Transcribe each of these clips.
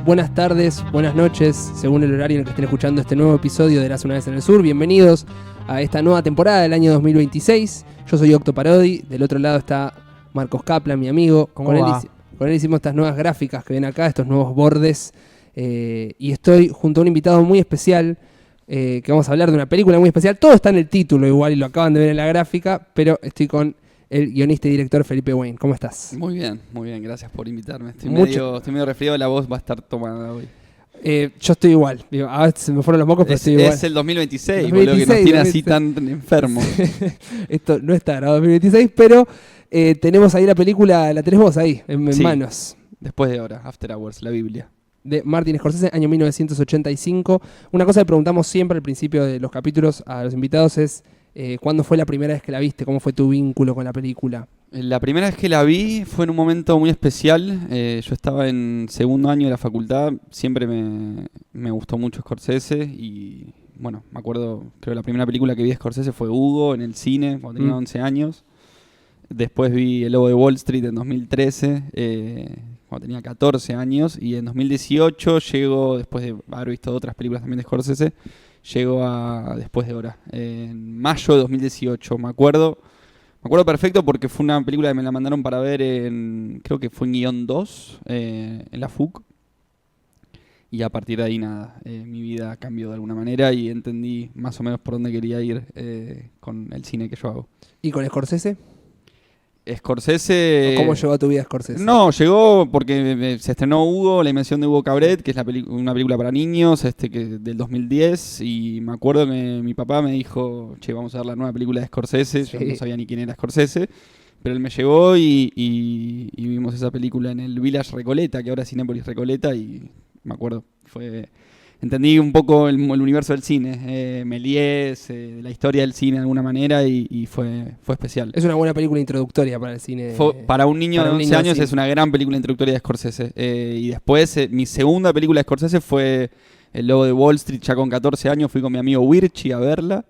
buenas tardes, buenas noches, según el horario en el que estén escuchando este nuevo episodio de Érase una vez en el Sur. Bienvenidos a esta nueva temporada del año 2026. Yo soy Octo Parodi, del otro lado está Marcos Kaplan, mi amigo. Con él hicimos estas nuevas gráficas que ven acá, estos nuevos bordes. Y estoy junto a un invitado muy especial, que vamos a hablar de una película muy especial. Todo está en el título igual y lo acaban de ver en la gráfica, pero estoy con el guionista y director Felipe Wayne. ¿Cómo estás? Muy bien, gracias por invitarme. Estoy medio resfriado, la voz va a estar tomada hoy. Yo estoy igual. Ahora se me fueron los mocos, pero estoy igual. Es el 2026, boludo, que nos tiene así tan enfermos. Esto no está grabado en 2026, pero tenemos ahí la película, la tenés vos ahí, en manos. Después de ahora, After Hours, la Biblia. De Martin Scorsese, año 1985. Una cosa que preguntamos siempre al principio de los capítulos a los invitados es ¿cuándo fue la primera vez que la viste? ¿Cómo fue tu vínculo con la película? La primera vez que la vi fue en un momento muy especial. Yo estaba en segundo año de la facultad. Siempre me gustó mucho Scorsese. Y bueno, me acuerdo, creo que la primera película que vi de Scorsese fue Hugo en el cine cuando tenía 11 años. Después vi El Lobo de Wall Street en 2013, cuando tenía 14 años. Y en 2018 llego, después de haber visto otras películas también de Scorsese, llego a Después de Hora. En mayo de 2018, me acuerdo perfecto porque fue una película que me la mandaron para ver creo que fue en Guión 2, en la FUC. Y a partir de ahí nada, mi vida cambió de alguna manera y entendí más o menos por dónde quería ir con el cine que yo hago. ¿Y con Scorsese? Scorsese... ¿Cómo llegó a tu vida Scorsese? No, llegó porque se estrenó Hugo, La Invención de Hugo Cabret, que es una película para niños del 2010, y me acuerdo que mi papá me dijo, che, vamos a ver la nueva película de Scorsese. Yo no sabía ni quién era Scorsese, pero él me llevó y vimos esa película en el Village Recoleta, que ahora es Cinépolis Recoleta, y me acuerdo, entendí un poco el universo del cine, Méliès, la historia del cine de alguna manera, y fue especial. Es una buena película introductoria para el cine. Para un niño de 11 años es una gran película introductoria de Scorsese. Y después, mi segunda película de Scorsese fue El Lobo de Wall Street, ya con 14 años, fui con mi amigo Wirchi a verla.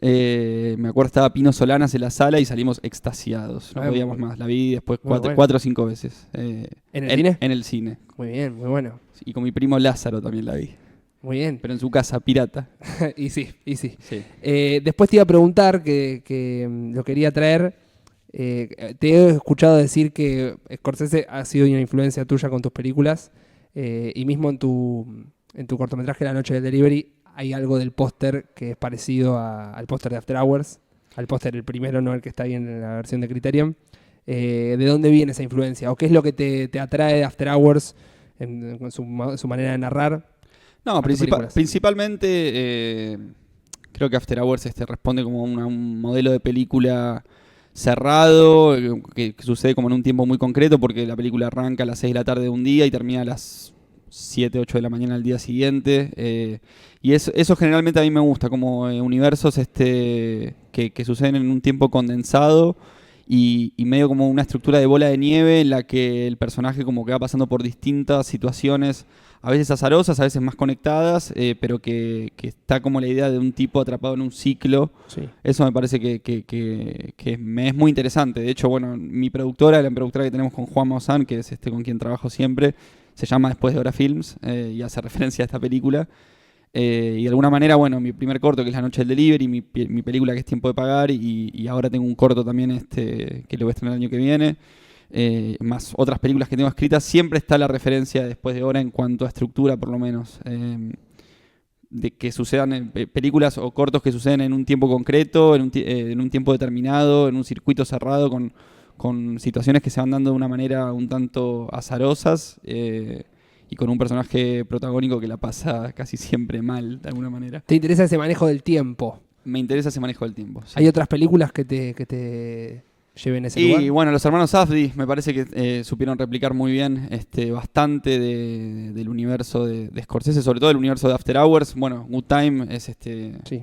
Me acuerdo estaba Pino Solanas en la sala y salimos extasiados, no podíamos más. La vi después cuatro o 5 veces. ¿En el cine? En el cine. Muy bien, muy bueno. Y con mi primo Lázaro también la vi. Muy bien. Pero en su casa, pirata. y sí. Después te iba a preguntar, que lo quería traer. Te he escuchado decir que Scorsese ha sido una influencia tuya con tus películas. Y mismo en tu cortometraje La Noche del Delivery hay algo del póster que es parecido al póster de After Hours. Al póster, el primero, no el que está ahí en la versión de Criterion. ¿De dónde viene esa influencia? ¿O qué es lo que te atrae de After Hours en su manera de narrar? No, principalmente creo que After Hours responde como un modelo de película cerrado, que sucede como en un tiempo muy concreto, porque la película arranca a las 6 de la tarde de un día y termina a las 7, 8 de la mañana al día siguiente. Y eso generalmente a mí me gusta, como universos que suceden en un tiempo condensado y medio como una estructura de bola de nieve en la que el personaje como que va pasando por distintas situaciones, a veces azarosas, a veces más conectadas, pero que está como la idea de un tipo atrapado en un ciclo. Sí. Eso me parece que me es muy interesante. De hecho, bueno, la productora que tenemos con Juan Maussan, que es con quien trabajo siempre, se llama Después de Hora Films, y hace referencia a esta película. Y de alguna manera, bueno, mi primer corto, que es La Noche del Delivery, mi película, que es Tiempo de Pagar, y ahora tengo un corto también que lo voy a estrenar el año que viene, más otras películas que tengo escritas, siempre está la referencia Después de Hora en cuanto a estructura, por lo menos, de que sucedan películas o cortos que suceden en un tiempo concreto, en un tiempo determinado, en un circuito cerrado, con situaciones que se van dando de una manera un tanto azarosas, y con un personaje protagónico que la pasa casi siempre mal, de alguna manera. ¿Te interesa ese manejo del tiempo? Me interesa ese manejo del tiempo, sí. ¿Hay otras películas que te lleven a ese lugar? Y bueno, los hermanos Safdie me parece que supieron replicar muy bien bastante del universo de Scorsese, sobre todo el universo de After Hours. Bueno, Good Time es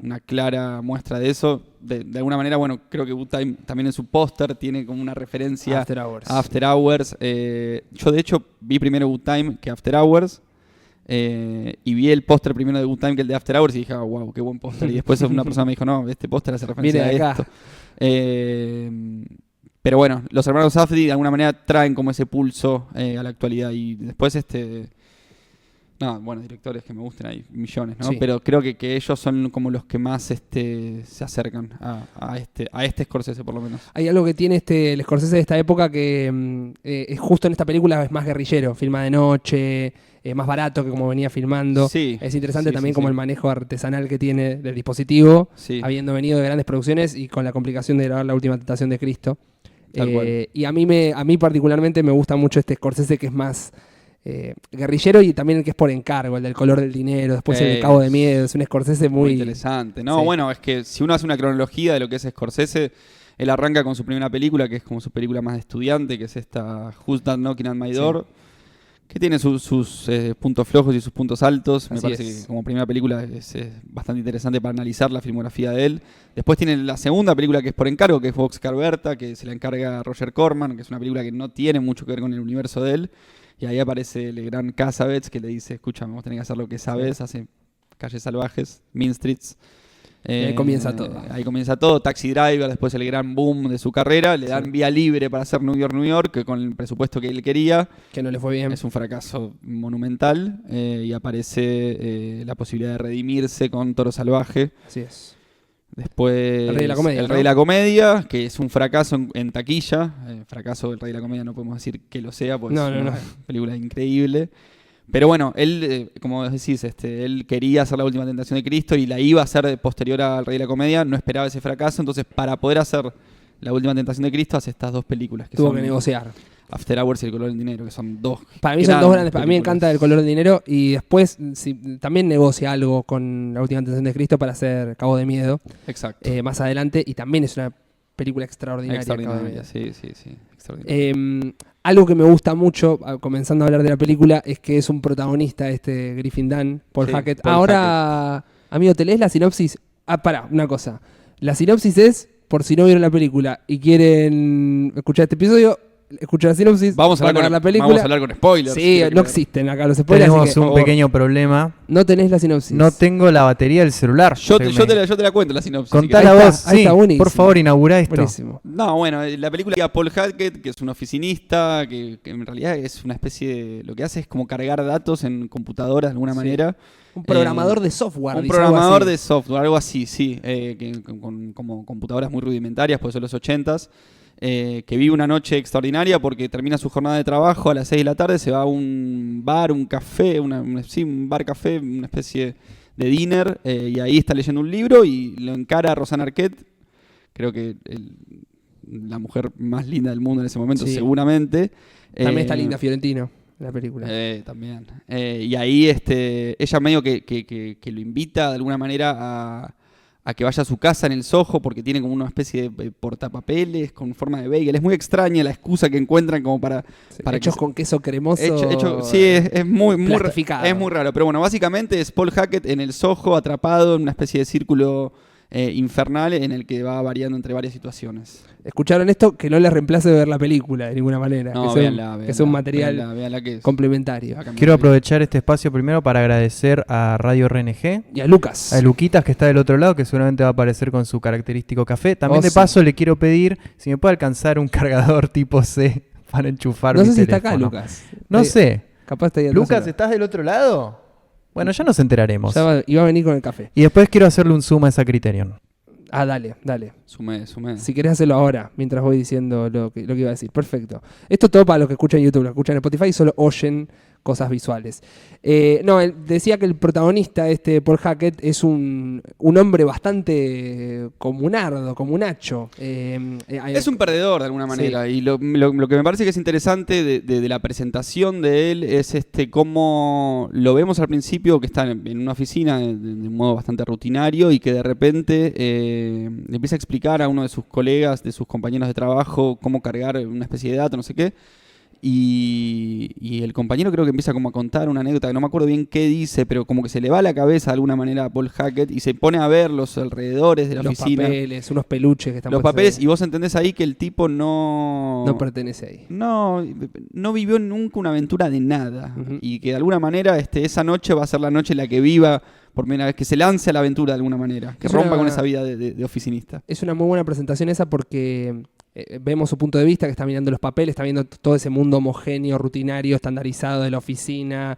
una clara muestra de eso. De alguna manera, bueno, creo que Good Time también en su póster tiene como una referencia a After Hours. Yo de hecho vi primero Good Time que After Hours. Y vi el póster primero de Good Time que el de After Hours y dije, wow, qué buen póster. Y después una persona me dijo, no, este póster hace referencia a esto. Pero bueno, los hermanos Safdie de alguna manera traen como ese pulso a la actualidad. Y después No, bueno, directores que me gusten hay millones, ¿no? Sí. Pero creo que ellos son como los que más se acercan a este Scorsese, por lo menos. Hay algo que tiene el Scorsese de esta época que justo en esta película es más guerrillero, filma de noche, es más barato que como venía filmando. Sí, Es interesante sí, también sí, como sí. el manejo artesanal que tiene del dispositivo, Sí. habiendo venido de grandes producciones y con la complicación de grabar La Última Tentación de Cristo. Tal cual. Y a mí particularmente me gusta mucho este Scorsese que es más guerrillero y también el que es por encargo, el del color del dinero, después el de Cabo de Miedo, es un Scorsese Muy muy interesante. No, sí. bueno, es que si uno hace una cronología de lo que es Scorsese, él arranca con su primera película, que es como su película más de estudiante, que es esta Who's That Knocking at My Door, que tiene sus puntos flojos y sus puntos altos. Me Así parece es. que como primera película es bastante interesante para analizar la filmografía de él. Después tiene la segunda película que es por encargo, que es Boxcar Berta, que se la encarga Roger Corman, que es una película que no tiene mucho que ver con el universo de él. Y ahí aparece el gran Cassavetes que le dice, escúchame, vos tenés que hacer lo que sabes, hace Calles Salvajes, Mean Streets. Y ahí comienza todo. Ahí comienza todo, Taxi Driver, después el gran boom de su carrera, le dan vía libre para hacer New York, New York, que con el presupuesto que él quería, que no le fue bien. es un fracaso monumental, y aparece la posibilidad de redimirse con Toro Salvaje. Así es. Después El Rey de la Comedia, El ¿no? Rey de la Comedia, que es un fracaso en taquilla. Fracaso del Rey de la Comedia no podemos decir que lo sea, porque No, es no, una no. película increíble. Pero bueno, él, como decís, él quería hacer La Última Tentación de Cristo y la iba a hacer posterior al Rey de la Comedia, no esperaba ese fracaso, entonces para poder hacer La Última Tentación de Cristo hace estas dos películas que Tuvo son que negociar. After Hours y El Color del Dinero, que son dos Para mí son dos grandes. A mí me películas. encanta El Color del Dinero y después también negocia algo con La Última Tentación de Cristo para hacer Cabo de Miedo Exacto. más adelante y también es una película extraordinaria. Cabo de Extraordinaria, Miedo. sí, extraordinaria. Algo que me gusta mucho, comenzando a hablar de la película, es que es un protagonista Griffin Dunn, Paul Sí, Hackett. Paul Ahora, amigo, ¿te lees la sinopsis? Pará, una cosa. La sinopsis es, por si no vieron la película y quieren escuchar este episodio, escuchen la sinopsis, Vamos a van hablar ver la con, película. vamos a hablar con spoilers. Sí, quiero no creer. existen acá los spoilers. Tenemos así que, un pequeño problema. no tenés la sinopsis. No tengo la batería del celular. Yo Se te la cuento la sinopsis. si Contala querés. Ahí vos, está, ahí sí. está, buenísimo. Por favor, inaugurá esto. Buenísimo. No, bueno, la película de Paul Hackett, que es un oficinista, que en realidad es una especie de... Lo que hace es como cargar datos en computadoras de alguna Sí. manera. Un programador de software. Un dice algo programador así. de software, algo así, sí. Como computadoras muy rudimentarias, pues son los 80s. Que vive una noche extraordinaria porque termina su jornada de trabajo a las 6 de la tarde, se va a un bar, un café, un bar-café, una especie de dinner, y ahí está leyendo un libro y lo encara a Rosanna Arquette, creo que la mujer más linda del mundo en ese momento, Sí. seguramente. También está Linda Fiorentino en la película. También. Y ahí ella medio que lo invita de alguna manera a que vaya a su casa en el Soho porque tiene como una especie de portapapeles con forma de bagel. Es muy extraña la excusa que encuentran como para Hechos que con queso cremoso. sí, es muy plastificado. es muy raro. Pero bueno, básicamente es Paul Hackett en el Soho atrapado en una especie de círculo infernal en el que va variando entre varias situaciones. ¿Escucharon esto? Que no les reemplace ver la película de ninguna manera. No, que sea un material véanla que complementario. va a cambiar Quiero la vida. aprovechar este espacio primero para agradecer a Radio RNG, Y a Lucas. a Luquitas que está del otro lado, que seguramente va a aparecer con su característico café. También Oh, de sí. paso le quiero pedir si me puede alcanzar un cargador tipo C para enchufar No mi sé si está acá, teléfono. Lucas. No sé. Capaz está ahí atrás. Lucas, ¿estás del otro lado? Bueno, ya nos enteraremos. Iba a venir con el café. Y después quiero hacerle un zoom a esa Criterion. Ah, dale. Sumé. Si querés hacerlo ahora, mientras voy diciendo lo que iba a decir. Perfecto. Esto todo para los que escuchan en YouTube, los que escuchan en Spotify y solo oyen cosas visuales. Él decía que el protagonista, Paul Hackett, es un hombre bastante comunardo, comunacho. Es un perdedor de alguna manera. Y lo que me parece que es interesante de la presentación de él es cómo lo vemos al principio que está en una oficina de un modo bastante rutinario y que de repente le empieza a explicar a uno de sus colegas, de sus compañeros de trabajo, cómo cargar una especie de dato, no sé qué. Y el compañero creo que empieza como a contar una anécdota que no me acuerdo bien qué dice, pero como que se le va a la cabeza de alguna manera a Paul Hackett y se pone a ver los alrededores de la los oficina. papeles, unos peluches que están Los puestos papeles, ahí. y vos entendés ahí que el tipo No pertenece ahí. no vivió nunca una aventura de nada. Ujú. Y que de alguna manera esa noche va a ser la noche en la que viva por primera vez, que se lance a la aventura de alguna manera, que Es rompa una- con esa vida de oficinista. Es una muy buena presentación esa porque vemos su punto de vista, que está mirando los papeles, está viendo todo ese mundo homogéneo, rutinario, estandarizado de la oficina,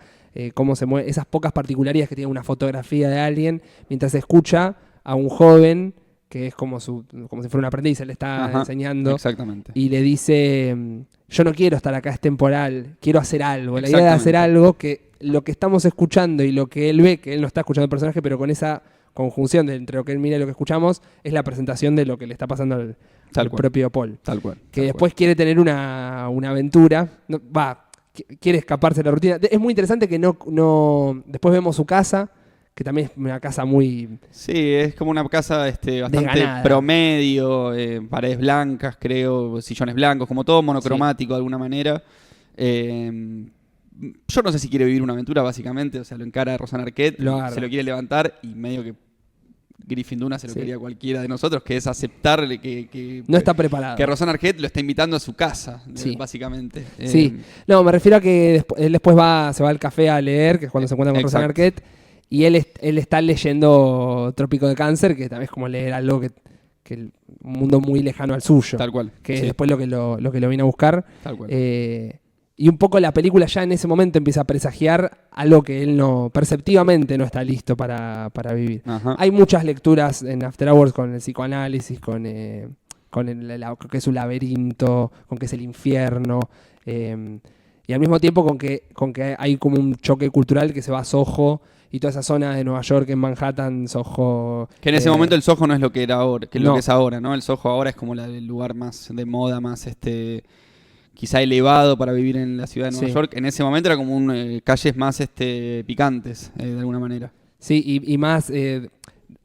cómo se mueve, esas pocas particularidades que tiene una fotografía de alguien, mientras escucha a un joven que es como si fuera un aprendiz, él le está enseñando. Exactamente. Y le dice, yo no quiero estar acá, es temporal, quiero hacer algo. La idea de hacer algo, que lo que estamos escuchando y lo que él ve, que él no está escuchando el personaje, pero con esa conjunción entre lo que él mira y lo que escuchamos, es la presentación de lo que le está pasando al propio Paul. Tal cual. Que después quiere tener una aventura, quiere escaparse de la rutina. Es muy interesante que no después vemos su casa, que también es una casa muy... Sí, es como una casa bastante desganada. promedio, paredes blancas, creo, sillones blancos, como todo monocromático de alguna manera. Yo no sé si quiere vivir una aventura, básicamente, o sea, lo encara Rosanna Arquette, se lo quiere levantar y medio que Gryffindor se lo quería cualquiera de nosotros, que es aceptarle que no está preparado. Que Rosanna Arquette lo está invitando a su casa, básicamente. Sí, no, me refiero a que él después se va al café a leer, que es cuando se encuentra con Rosanna Arquette. Y él está leyendo Trópico de Cáncer, que también es como leer algo que un mundo muy lejano al suyo. Tal cual. Que es después lo que lo viene a buscar. Tal cual. Y un poco la película ya en ese momento empieza a presagiar algo que él perceptivamente no está listo para vivir. Ajá. Hay muchas lecturas en After Hours con el psicoanálisis, con que es un laberinto, con que es el infierno. Y al mismo tiempo con que hay como un choque cultural que se va a Soho y toda esa zona de Nueva York, en Manhattan, Soho... Que en ese momento el Soho no es lo que era ahora, lo que es ahora, ¿no? El Soho ahora es como el lugar más de moda, más quizá elevado para vivir en la ciudad de Nueva York. En ese momento era como calles más picantes, de alguna manera. Sí, y más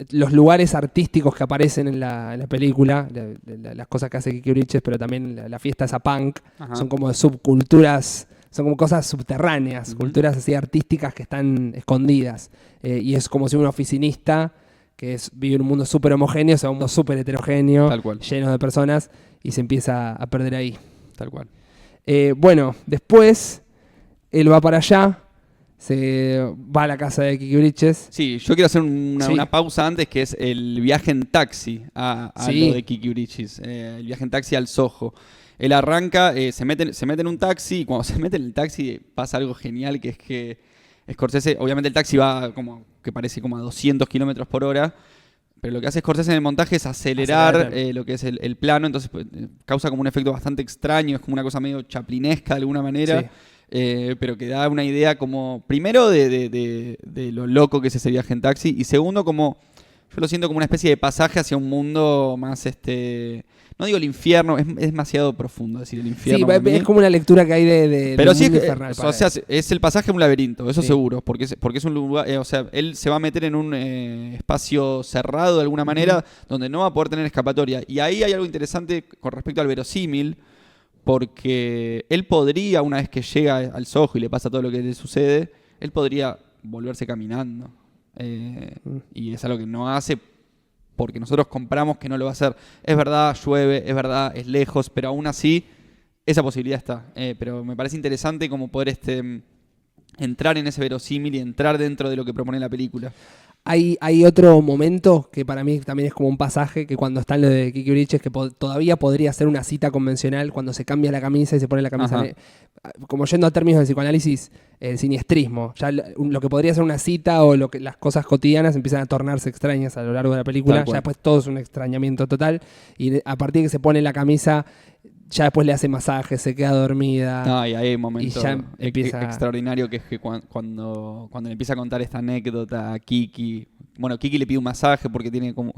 los lugares artísticos que aparecen en la película, las cosas que hace Kiki Bridges, pero también la fiesta esa punk, son como subculturas... Son como cosas subterráneas, culturas así artísticas que están escondidas. Y es como si un oficinista que vive en un mundo súper homogéneo se va a un mundo súper heterogéneo, lleno de personas, y se empieza a perder ahí. Tal cual. Bueno, después él va para allá, se va a la casa de Kiki Bridges. Sí, yo quiero hacer una pausa antes, que es el viaje en taxi a lo de Kiki Bridges. El viaje en taxi al Soho. Él arranca, se mete en un taxi, y cuando se mete en el taxi pasa algo genial, que es que Scorsese, obviamente el taxi va como que parece como a 200 kilómetros por hora, pero lo que hace Scorsese en el montaje es acelerar lo que es el plano, entonces causa como un efecto bastante extraño, es como una cosa medio chaplinesca de alguna manera, pero que da una idea como, primero de lo loco que es ese viaje en taxi, y segundo como, yo lo siento como una especie de pasaje hacia un mundo más no digo el infierno, es demasiado profundo decir el infierno. Sí, es como una lectura que hay pero sí, infernal. O sea, es el pasaje a un laberinto, eso seguro, porque es un lugar, o sea, él se va a meter en un espacio cerrado de alguna manera, donde no va a poder tener escapatoria. Y ahí hay algo interesante con respecto al verosímil, porque él podría, una vez que llega al Soho y le pasa todo lo que le sucede, él podría volverse caminando. Y es algo que no hace, porque nosotros compramos que no lo va a hacer. Es verdad, llueve, es verdad, es lejos, pero aún así esa posibilidad está. Pero me parece interesante como poder entrar en ese verosímil y entrar dentro de lo que propone la película. Hay otro momento que para mí también es como un pasaje, que cuando está en lo de Kiki Bridges, que todavía podría ser una cita convencional, cuando se cambia la camisa y se pone la camisa, como yendo a términos de psicoanálisis, el siniestrismo. Ya lo que podría ser una cita o las cosas cotidianas empiezan a tornarse extrañas a lo largo de la película. Ya después todo es un extrañamiento total. Y a partir de que se pone la camisa, ya después le hace masajes, se queda dormida. No, y hay un momento extraordinario, que es que cuando le empieza a contar esta anécdota a Kiki. Bueno, Kiki le pide un masaje porque tiene como...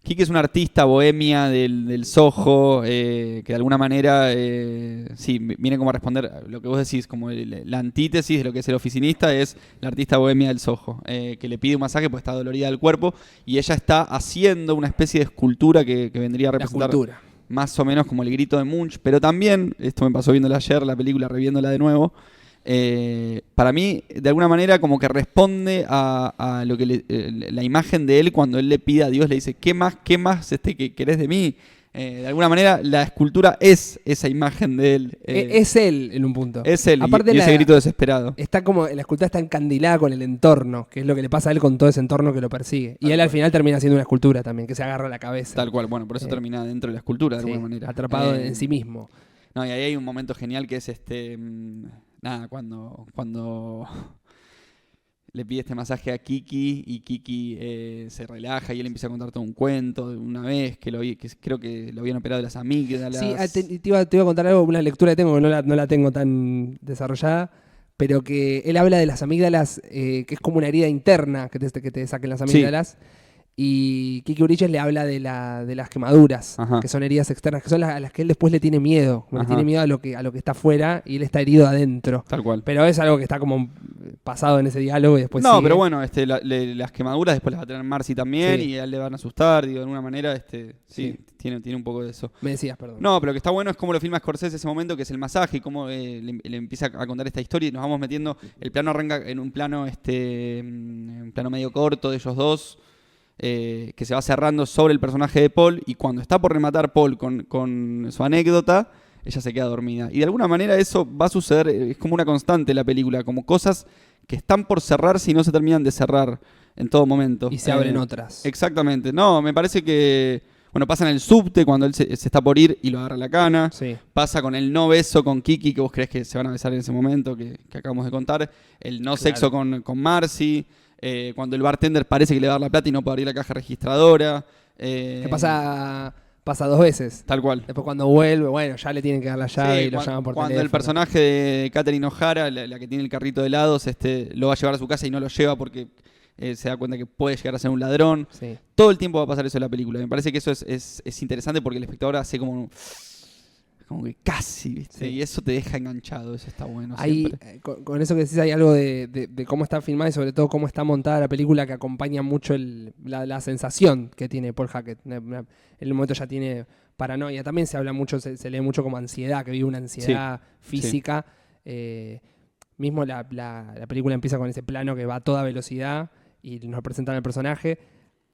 Kiki es una artista bohemia del Soho, que de alguna manera, viene como a responder lo que vos decís, como la antítesis de lo que es el oficinista, es la artista bohemia del Soho, que le pide un masaje porque está dolorida del cuerpo, y ella está haciendo una especie de escultura que vendría a representar más o menos como el grito de Munch, pero también, esto me pasó viéndola ayer, la película, reviéndola de nuevo, para mí, de alguna manera, como que responde a lo que la imagen de él cuando él le pide a Dios, le dice, ¿qué más que querés de mí? De alguna manera, la escultura es esa imagen de él. Es él, en un punto. Es él, y ese grito desesperado. La escultura está encandilada con el entorno, que es lo que le pasa a él con todo ese entorno que lo persigue. Y él al final termina siendo una escultura también, que se agarra a la cabeza. Tal cual, bueno, por eso termina dentro de la escultura, de alguna manera. Atrapado en sí mismo. No, y ahí hay un momento genial que es nada, cuando le pide este masaje a Kiki y Kiki se relaja y él empieza a contar todo un cuento de una vez que creo que lo habían operado de las amígdalas. Sí, te iba a contar algo, una lectura que tengo que no la tengo tan desarrollada, pero que él habla de las amígdalas, que es como una herida interna que te saquen las amígdalas. Y Kiki Uriches le habla de las quemaduras, Ajá. que son heridas externas, que son a las que él después le tiene miedo. Le Ajá. tiene miedo a lo que está afuera y él está herido adentro. Tal cual. Pero es algo que está como pasado en ese diálogo y después no, sigue. pero bueno, las quemaduras después las va a tener Marcy también y a él le van a asustar, digo, de alguna manera, sí. Tiene un poco de eso. Me decías, perdón. No, pero lo que está bueno es cómo lo filma Scorsese ese momento, que es el masaje, y cómo le empieza a contar esta historia y nos vamos metiendo. El plano arranca en un plano medio corto de ellos dos, que se va cerrando sobre el personaje de Paul, y cuando está por rematar Paul con su anécdota, ella se queda dormida. Y de alguna manera eso va a suceder, es como una constante en la película, como cosas que están por cerrarse y no se terminan de cerrar en todo momento. Y se abren otras. Exactamente. No, me parece que... Bueno, pasa en el subte cuando él se está por ir y lo agarra la cana. Sí. Pasa con el no beso con Kiki, que vos crees que se van a besar en ese momento que acabamos de contar. El no sexo con Marcy. Cuando el bartender parece que le va a dar la plata y no puede abrir la caja registradora. Que pasa 2 veces. Tal cual. Después cuando vuelve, bueno, ya le tienen que dar la llave y lo llaman por cuando teléfono. el personaje de Catherine O'Hara, la que tiene el carrito de helados, lo va a llevar a su casa y no lo lleva porque se da cuenta que puede llegar a ser un ladrón. Sí. Todo el tiempo va a pasar eso en la película. Me parece que eso es interesante porque el espectador hace como que casi, ¿viste? Sí. Y eso te deja enganchado, eso está bueno. Hay, con eso que decís hay algo de cómo está filmada y sobre todo cómo está montada la película que acompaña mucho la sensación que tiene Paul Hackett. En el momento ya tiene paranoia. También se habla mucho, se lee mucho como ansiedad, que vive una ansiedad física. Mismo la película empieza con ese plano que va a toda velocidad y nos presentan al personaje.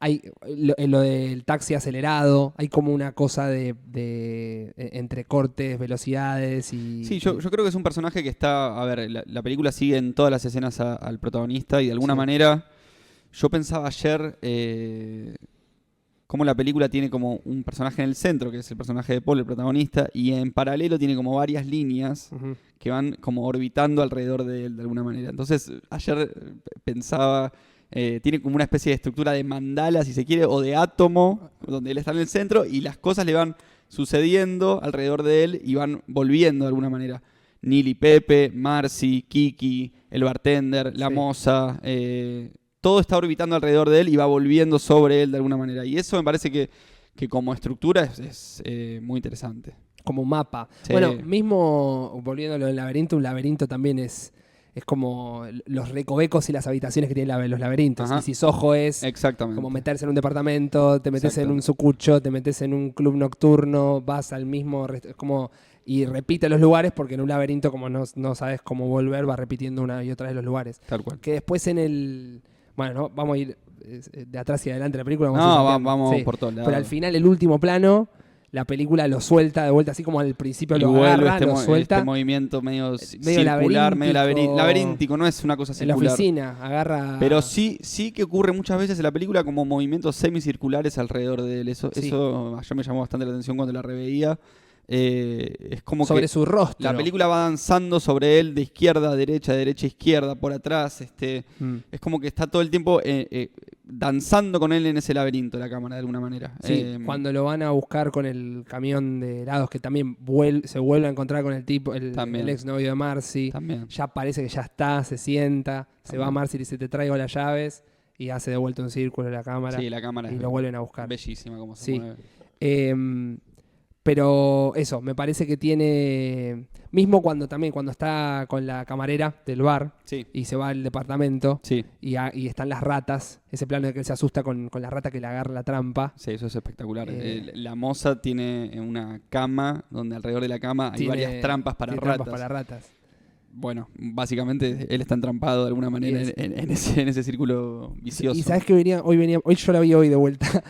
Hay lo del taxi acelerado, hay como una cosa de entre cortes, velocidades y... Sí, yo creo que es un personaje que está... A ver, la película sigue en todas las escenas al protagonista y de alguna manera yo pensaba ayer cómo la película tiene como un personaje en el centro, que es el personaje de Paul, el protagonista, y en paralelo tiene como varias líneas que van como orbitando alrededor de él de alguna manera. Entonces ayer pensaba... tiene como una especie de estructura de mandala, si se quiere, o de átomo, donde él está en el centro y las cosas le van sucediendo alrededor de él y van volviendo de alguna manera. Neil y Pepe, Marcy, Kiki, el bartender, la moza, todo está orbitando alrededor de él y va volviendo sobre él de alguna manera. Y eso me parece que como estructura es muy interesante. Como un mapa. Sí. Bueno, mismo volviendo a lo del laberinto, un laberinto también es como los recovecos y las habitaciones que tienen los laberintos. Ajá. Y si Soho es como meterse en un departamento, te metes en un sucucho, te metes en un club nocturno, vas al mismo... y repite los lugares porque en un laberinto, como no sabes cómo volver, vas repitiendo una y otra vez los lugares. Tal cual. Que después en el... Bueno, ¿no? Vamos a ir de atrás y adelante de la película. Vamos por todos lados. Pero al final, el último plano... La película lo suelta de vuelta, así como al principio lo agarra, lo suelta. Este movimiento medio circular, medio laberíntico, no es una cosa circular. En la oficina, agarra... Pero sí que ocurre muchas veces en la película como movimientos semicirculares alrededor de él. Eso yo me llamó bastante la atención cuando la reveía. Es como sobre que su rostro. La película va danzando sobre él de izquierda a derecha, izquierda, por atrás. Es como que está todo el tiempo danzando con él en ese laberinto, la cámara, de alguna manera. Sí, cuando lo van a buscar con el camión de helados, que también se vuelve a encontrar con el tipo, el exnovio de Marcy. También. Ya parece que ya está, se sienta, se va a Marcy y dice, te traigo las llaves, y hace de vuelta un círculo la cámara. Sí, la cámara. Y lo vuelven a buscar. Bellísima como se mueve. Pero eso, me parece que tiene... Mismo cuando está con la camarera del bar y se va al departamento y están las ratas, ese plano de que él se asusta con la rata que le agarra la trampa. Sí, eso es espectacular. La moza tiene una cama donde alrededor de la cama hay varias trampas para ratas. Bueno, básicamente él está entrampado de alguna manera en ese círculo vicioso. Y sabes que hoy yo la vi hoy de vuelta.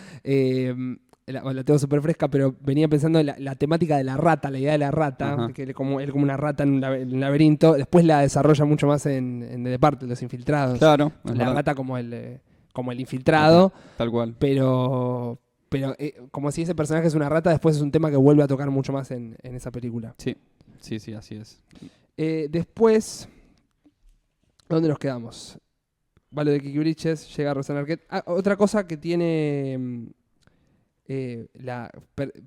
La tengo súper fresca, pero venía pensando en la temática de la rata, la idea de la rata, que él como una rata en un laberinto, después la desarrolla mucho más en The Departed, Los Infiltrados. Claro. La rata como el infiltrado. Tal cual. Pero como si ese personaje es una rata, después es un tema que vuelve a tocar mucho más en esa película. Sí, así es. Después, ¿dónde nos quedamos? Va lo de Kiki Bridges, llega Rosanna Arquette. Otra cosa que tiene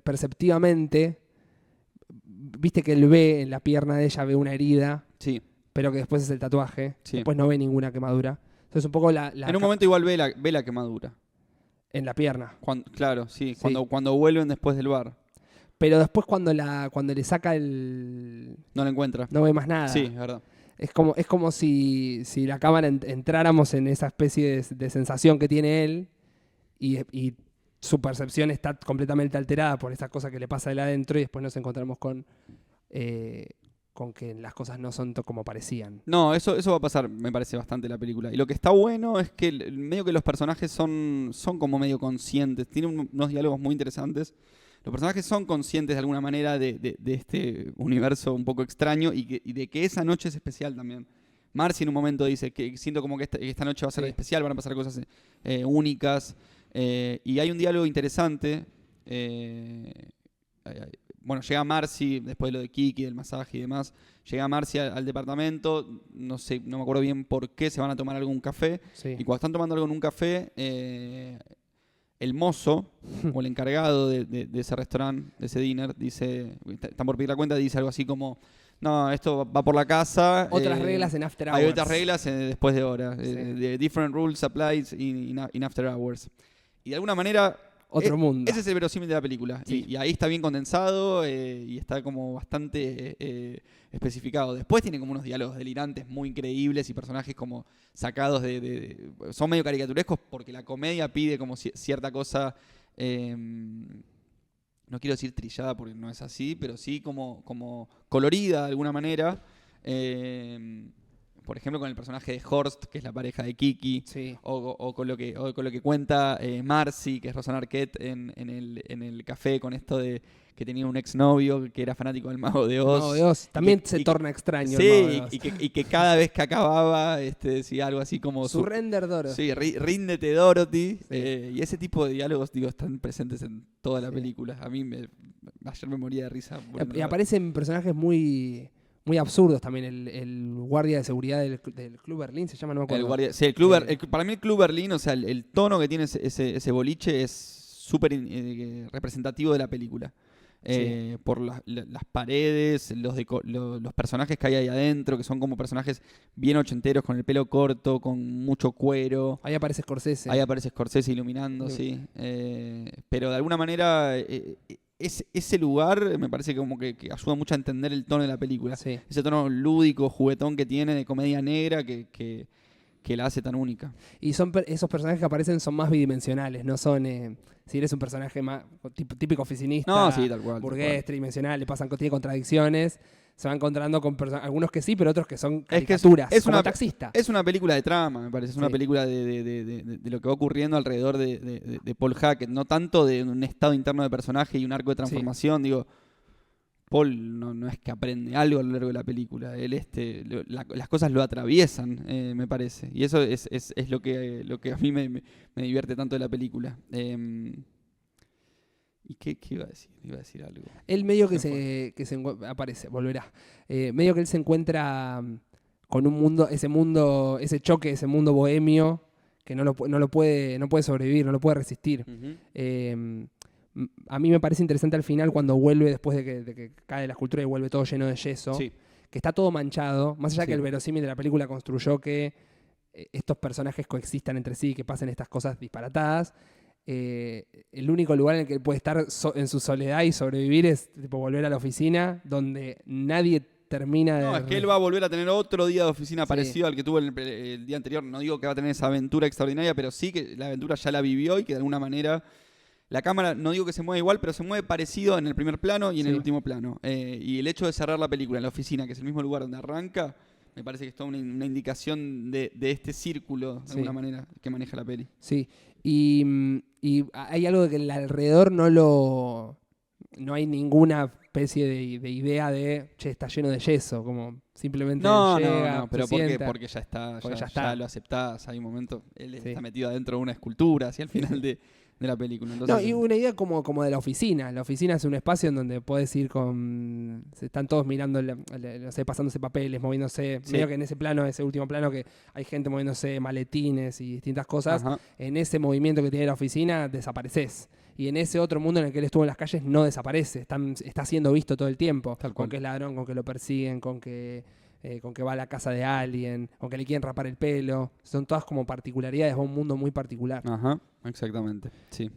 perceptivamente, viste que él ve en la pierna de ella, ve una herida, Sí. pero que después es el tatuaje. Sí. Después no ve ninguna quemadura. Entonces un poco En un momento igual ve la quemadura. en la pierna. Claro, sí. Sí. Cuando vuelven después del bar. Pero después cuando le saca el... No la encuentra. No ve más nada. Sí, es verdad. Es como si la cámara entráramos en esa especie de sensación que tiene él y su percepción está completamente alterada por esa cosa que le pasa de adentro y después nos encontramos con que las cosas no son como parecían. No, eso va a pasar, me parece bastante la película. Y lo que está bueno es que medio que los personajes son como medio conscientes. Tienen unos diálogos muy interesantes. Los personajes son conscientes de alguna manera de este universo un poco extraño y de que esa noche es especial también. Marcy en un momento dice que siento como que esta noche va a ser especial, van a pasar cosas únicas. Y hay un diálogo interesante. Bueno, llega Marcy, después de lo de Kiki, del masaje y demás, llega Marcy al departamento, no sé, no me acuerdo bien por qué, se van a tomar algún café. Sí. Y cuando están tomando algo en un café, el mozo o el encargado de ese restaurante, de ese dinner, dice, están por pedir la cuenta, dice algo así como, no, esto va por la casa. Otras reglas en After Hours. Hay otras reglas después de hora. Sí. The different rules applies in After Hours. Y de alguna manera... Otro mundo. Ese es el verosímil de la película. Sí. Y ahí está bien condensado y está como bastante especificado. Después tiene como unos diálogos delirantes muy increíbles y personajes como sacados son medio caricaturescos porque la comedia pide como cierta cosa... no quiero decir trillada porque no es así, pero sí como colorida de alguna manera. Por ejemplo, con el personaje de Horst, que es la pareja de Kiki, Sí. o con lo que cuenta Marcy, que es Rosanna Arquette, en el café con esto de que tenía un exnovio que era fanático del Mago de Oz. Mago de Oz. También se torna extraño. Sí, el Mago de Oz. y que cada vez que acababa decía algo así como... Surrender Dorothy. Sí, ríndete Dorothy. Sí. Y ese tipo de diálogos, digo, están presentes en toda la Sí. película. A mí ayer me moría de risa. Y aparecen personajes muy absurdos también. El guardia de seguridad del Club Berlín se llama, no me acuerdo. Para mí el Club Berlín, o sea, el tono que tiene ese boliche es súper representativo de la película. Sí. Por las paredes, los personajes que hay ahí adentro, que son como personajes bien ochenteros, con el pelo corto, con mucho cuero. Ahí aparece Scorsese. Ahí aparece Scorsese iluminando, sí. Pero de alguna manera... ese lugar me parece como que ayuda mucho a entender el tono de la película. Sí. Ese tono lúdico, juguetón que tiene de comedia negra que la hace tan única. Y esos personajes que aparecen son más bidimensionales, no son... si eres un personaje más típico oficinista, No, sí, tal cual. burgués, tridimensional, tiene contradicciones, se va encontrando con algunos que sí, pero otros que son Es que caricaturas, es como una Taxista. Es una película de trama, me parece. Es una Sí. película de lo que va ocurriendo alrededor de Paul Hackett. No tanto de un estado interno de personaje y un arco de transformación. Digo, Paul no es que aprende algo a lo largo de la película. Él las cosas lo atraviesan, me parece. Y eso es lo que a mí me divierte tanto de la película. ¿Y qué iba a decir? Iba a decir algo. Él medio aparece, volverá. Medio que él se encuentra con un mundo, ese choque, ese mundo bohemio, que no puede sobrevivir, no lo puede resistir. Uh-huh. A mí me parece interesante al final cuando vuelve, después de que cae la escultura y vuelve todo lleno de yeso, Sí. que está todo manchado, más allá Sí. que el verosímil de la película construyó que estos personajes coexistan entre sí y que pasen estas cosas disparatadas. El único lugar en el que él puede estar en su soledad y sobrevivir es tipo volver a la oficina, donde nadie termina de... No, es que él va a volver a tener otro día de oficina Sí. parecido al que tuvo el día anterior. No digo que va a tener esa aventura extraordinaria, pero sí que la aventura ya la vivió y que de alguna manera la cámara, no digo que se mueve igual, pero se mueve parecido en el primer plano y en Sí. el último plano. Y el hecho de cerrar la película en la oficina, que es el mismo lugar donde arranca, me parece que es toda una indicación de este círculo, de Sí. alguna manera, que maneja la peli. Sí, y hay algo de que alrededor no hay ninguna especie de idea de, che, está lleno de yeso, como simplemente él llega, pero se sienta. porque ya está, Porque ya ya está. lo aceptás. Hay un momento, él Sí. está metido adentro de una escultura, así al final de la película. Entonces, No, y una idea como de la oficina. La oficina es un espacio en donde puedes ir con... Están todos mirando, no sé, pasándose papeles, moviéndose. Sí. Medio que en ese plano, ese último plano, que hay gente moviéndose maletines y distintas cosas. Ajá. En ese movimiento que tiene la oficina, desapareces. Y en ese otro mundo en el que él estuvo en las calles, no desaparece. Está siendo visto todo el tiempo. Tal Con cual. que es ladrón, con que lo persiguen, con que va a la casa de alguien, con que le quieren rapar el pelo. Son todas como particularidades, va a un mundo muy particular. Ajá, exactamente, sí.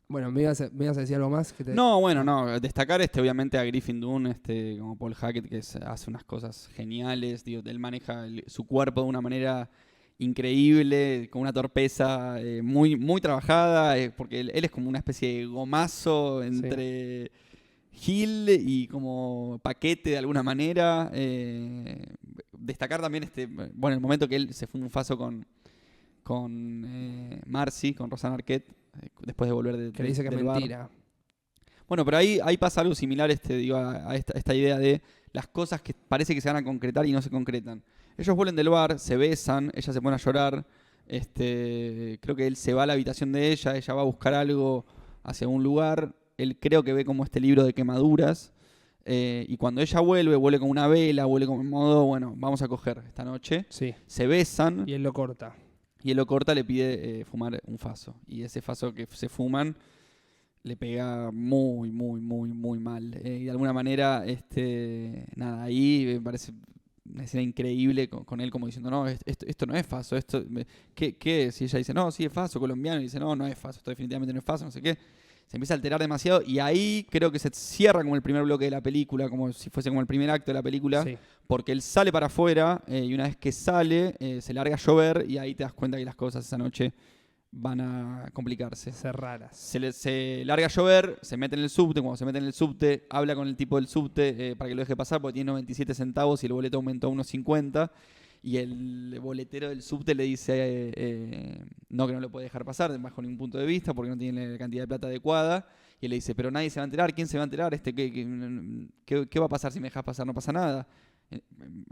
Bueno, ¿me ibas a decir algo más? No, bueno, no, destacar obviamente a Griffin Dunne, como Paul Hackett, que hace unas cosas geniales, digo, él maneja su cuerpo de una manera increíble, con una torpeza muy, muy trabajada, porque él es como una especie de gomazo entre Gil y como paquete de alguna manera. Destacar también bueno, el momento que él se fue un faso con Marcy, con Rosanna Arquette, después de volver que le dice que es del bar. mentira. Bueno, pero ahí pasa algo similar digo, a esta idea de las cosas que parece que se van a concretar y no se concretan. Ellos vuelven del bar, se besan, ella se pone a llorar, creo que él se va a la habitación de ella va a buscar algo hacia un lugar, él creo que ve como este libro de quemaduras, y cuando ella vuelve con una vela, vuelve como en modo, bueno, vamos a coger esta noche, Sí. se besan. Y él lo corta. Y él lo corta, le pide fumar un faso. Y ese faso que se fuman le pega muy, muy, muy, muy mal. Y de alguna manera, nada, ahí me parece una escena increíble con él como diciendo, no, esto no es faso. ¿Qué es? Y ella dice, no, sí es faso colombiano. Y dice, no es faso, esto definitivamente no es faso, no sé qué. Se empieza a alterar demasiado y ahí creo que se cierra como el primer bloque de la película, como si fuese como el primer acto de la película, Sí. porque él sale para afuera y una vez que sale se larga a llover y ahí te das cuenta que las cosas esa noche van a complicarse. Ser raras. Se larga a llover, se mete en el subte, cuando se mete en el subte habla con el tipo del subte para que lo deje pasar porque tiene 97 centavos y el boleto aumentó a unos 50. Y el boletero del subte le dice no, que no lo puede dejar pasar bajo ningún punto de vista porque no tiene la cantidad de plata adecuada. Y él le dice, pero nadie se va a enterar. ¿Quién se va a enterar? ¿Qué va a pasar si me dejas pasar? No pasa nada.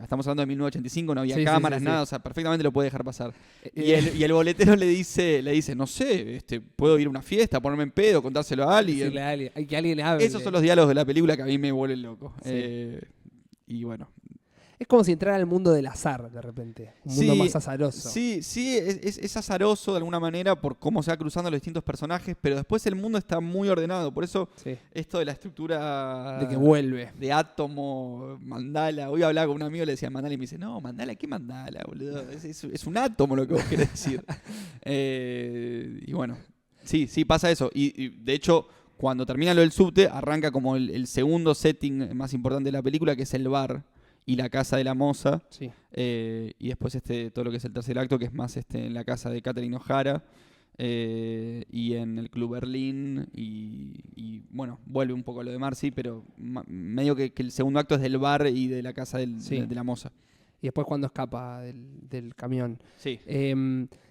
Estamos hablando de 1985, no había cámaras, nada. O sea, perfectamente lo puede dejar pasar. Y el boletero le dice, no sé, puedo ir a una fiesta, ponerme en pedo, contárselo a alguien. Decirle a alguien, que alguien le hable. Esos son los diálogos de la película que a mí me vuelven loco. Sí. Y bueno... Es como si entrara al mundo del azar, de repente. Un mundo más azaroso. Sí, es azaroso de alguna manera por cómo se va cruzando los distintos personajes, pero después el mundo está muy ordenado. Por eso esto de la estructura... De que vuelve. De átomo, mandala. Hoy hablaba con un amigo, le decía mandala y me dice, no, mandala, ¿qué mandala, boludo? Es un átomo lo que vos querés decir. Y bueno, sí, pasa eso. Y de hecho... Cuando termina lo del subte, arranca como el segundo setting más importante de la película, que es el bar y la casa de la moza. Sí. Y después todo lo que es el tercer acto, que es más en la casa de Catherine O'Hara y en el Club Berlín. Y bueno, vuelve un poco a lo de Marcy, pero medio que el segundo acto es del bar y de la casa de la moza. Y después cuando escapa del camión. Sí.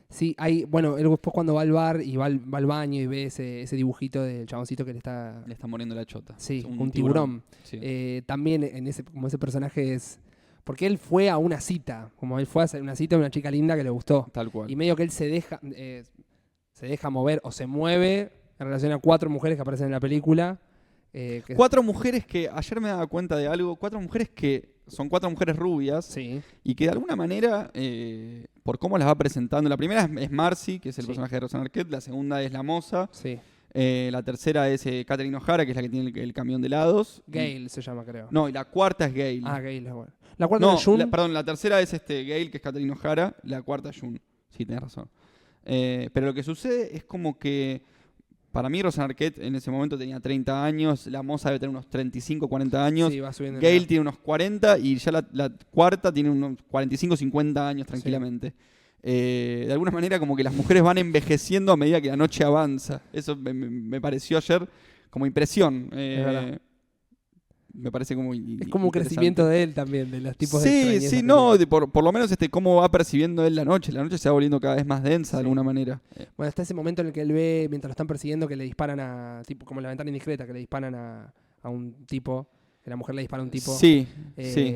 Sí, bueno, él después cuando va al bar y va al baño y ve ese dibujito del chaboncito que le está muriendo la chota. Sí, un tiburón. Sí. También como ese personaje es... Porque él fue a una cita, como él fue a hacer una cita de una chica linda que le gustó. Tal cual. Y medio que él se deja mover o se mueve en relación a 4 mujeres que aparecen en la película. 4 mujeres que, ayer me daba cuenta de algo, 4 mujeres que son 4 mujeres rubias. Sí. Y que de alguna manera, por cómo las va presentando, la primera es Marcy, que es el personaje de Rosanna Arquette, la segunda es la moza, Sí. la tercera es Catherine O'Hara, que es la que tiene el camión de helados. Gail se llama, creo. No, y la cuarta es Gail. Gail es bueno. La cuarta es June. Perdón, la tercera es Gail, que es Catherine O'Hara, la cuarta es June. Sí, tenés razón. Pero lo que sucede es como que para mí Rosanna Arquette en ese momento tenía 30 años, la moza debe tener unos 35, 40 años, Sí, va subiendo. Gail tiene unos 40 y ya la cuarta tiene unos 45, 50 años tranquilamente. De alguna manera como que las mujeres van envejeciendo a medida que la noche avanza. Eso me pareció ayer como impresión. Es verdad. Me parece como Es como un crecimiento de él también, de los tipos de extrañeza Sí, que no, tiene. por lo menos cómo va percibiendo él la noche. La noche se va volviendo cada vez más densa de alguna manera. Bueno, está ese momento en el que él ve, mientras lo están persiguiendo, que le disparan tipo como en La ventana indiscreta, que le disparan a un tipo, que la mujer le dispara a un tipo. Sí, sí.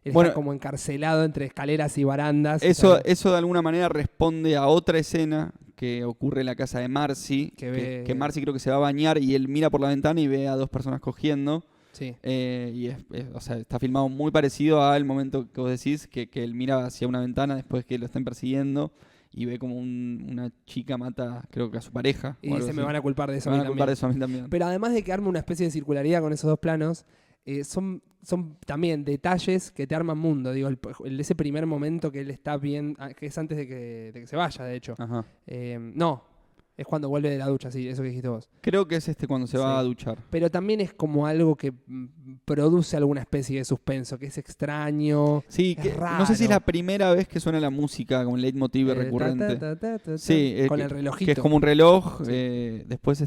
Él Bueno, está como encarcelado entre escaleras y barandas. Eso de alguna manera responde a otra escena que ocurre en la casa de Marcy, Que Marcy creo que se va a bañar y él mira por la ventana y ve a dos personas cogiendo. Sí. Y o sea, está filmado muy parecido al momento que vos decís, que él mira hacia una ventana después que lo estén persiguiendo y ve como una chica mata, creo que a su pareja. Y dice, me van a culpar de eso Me a van mí a culpar de también. eso a mí también. Pero además de que arma una especie de circularidad con esos dos planos, son también detalles que te arman mundo. Digo, ese primer momento que él está bien, que es antes de que se vaya, de hecho. Ajá. No, es cuando vuelve de la ducha, sí, eso que dijiste vos. Creo que es cuando se va a duchar. Pero también es como algo que produce alguna especie de suspenso, que es extraño, Sí, es raro. no sé si es la primera vez que suena la música con leitmotiv recurrente. Sí, con el relojito. que es como un reloj. Después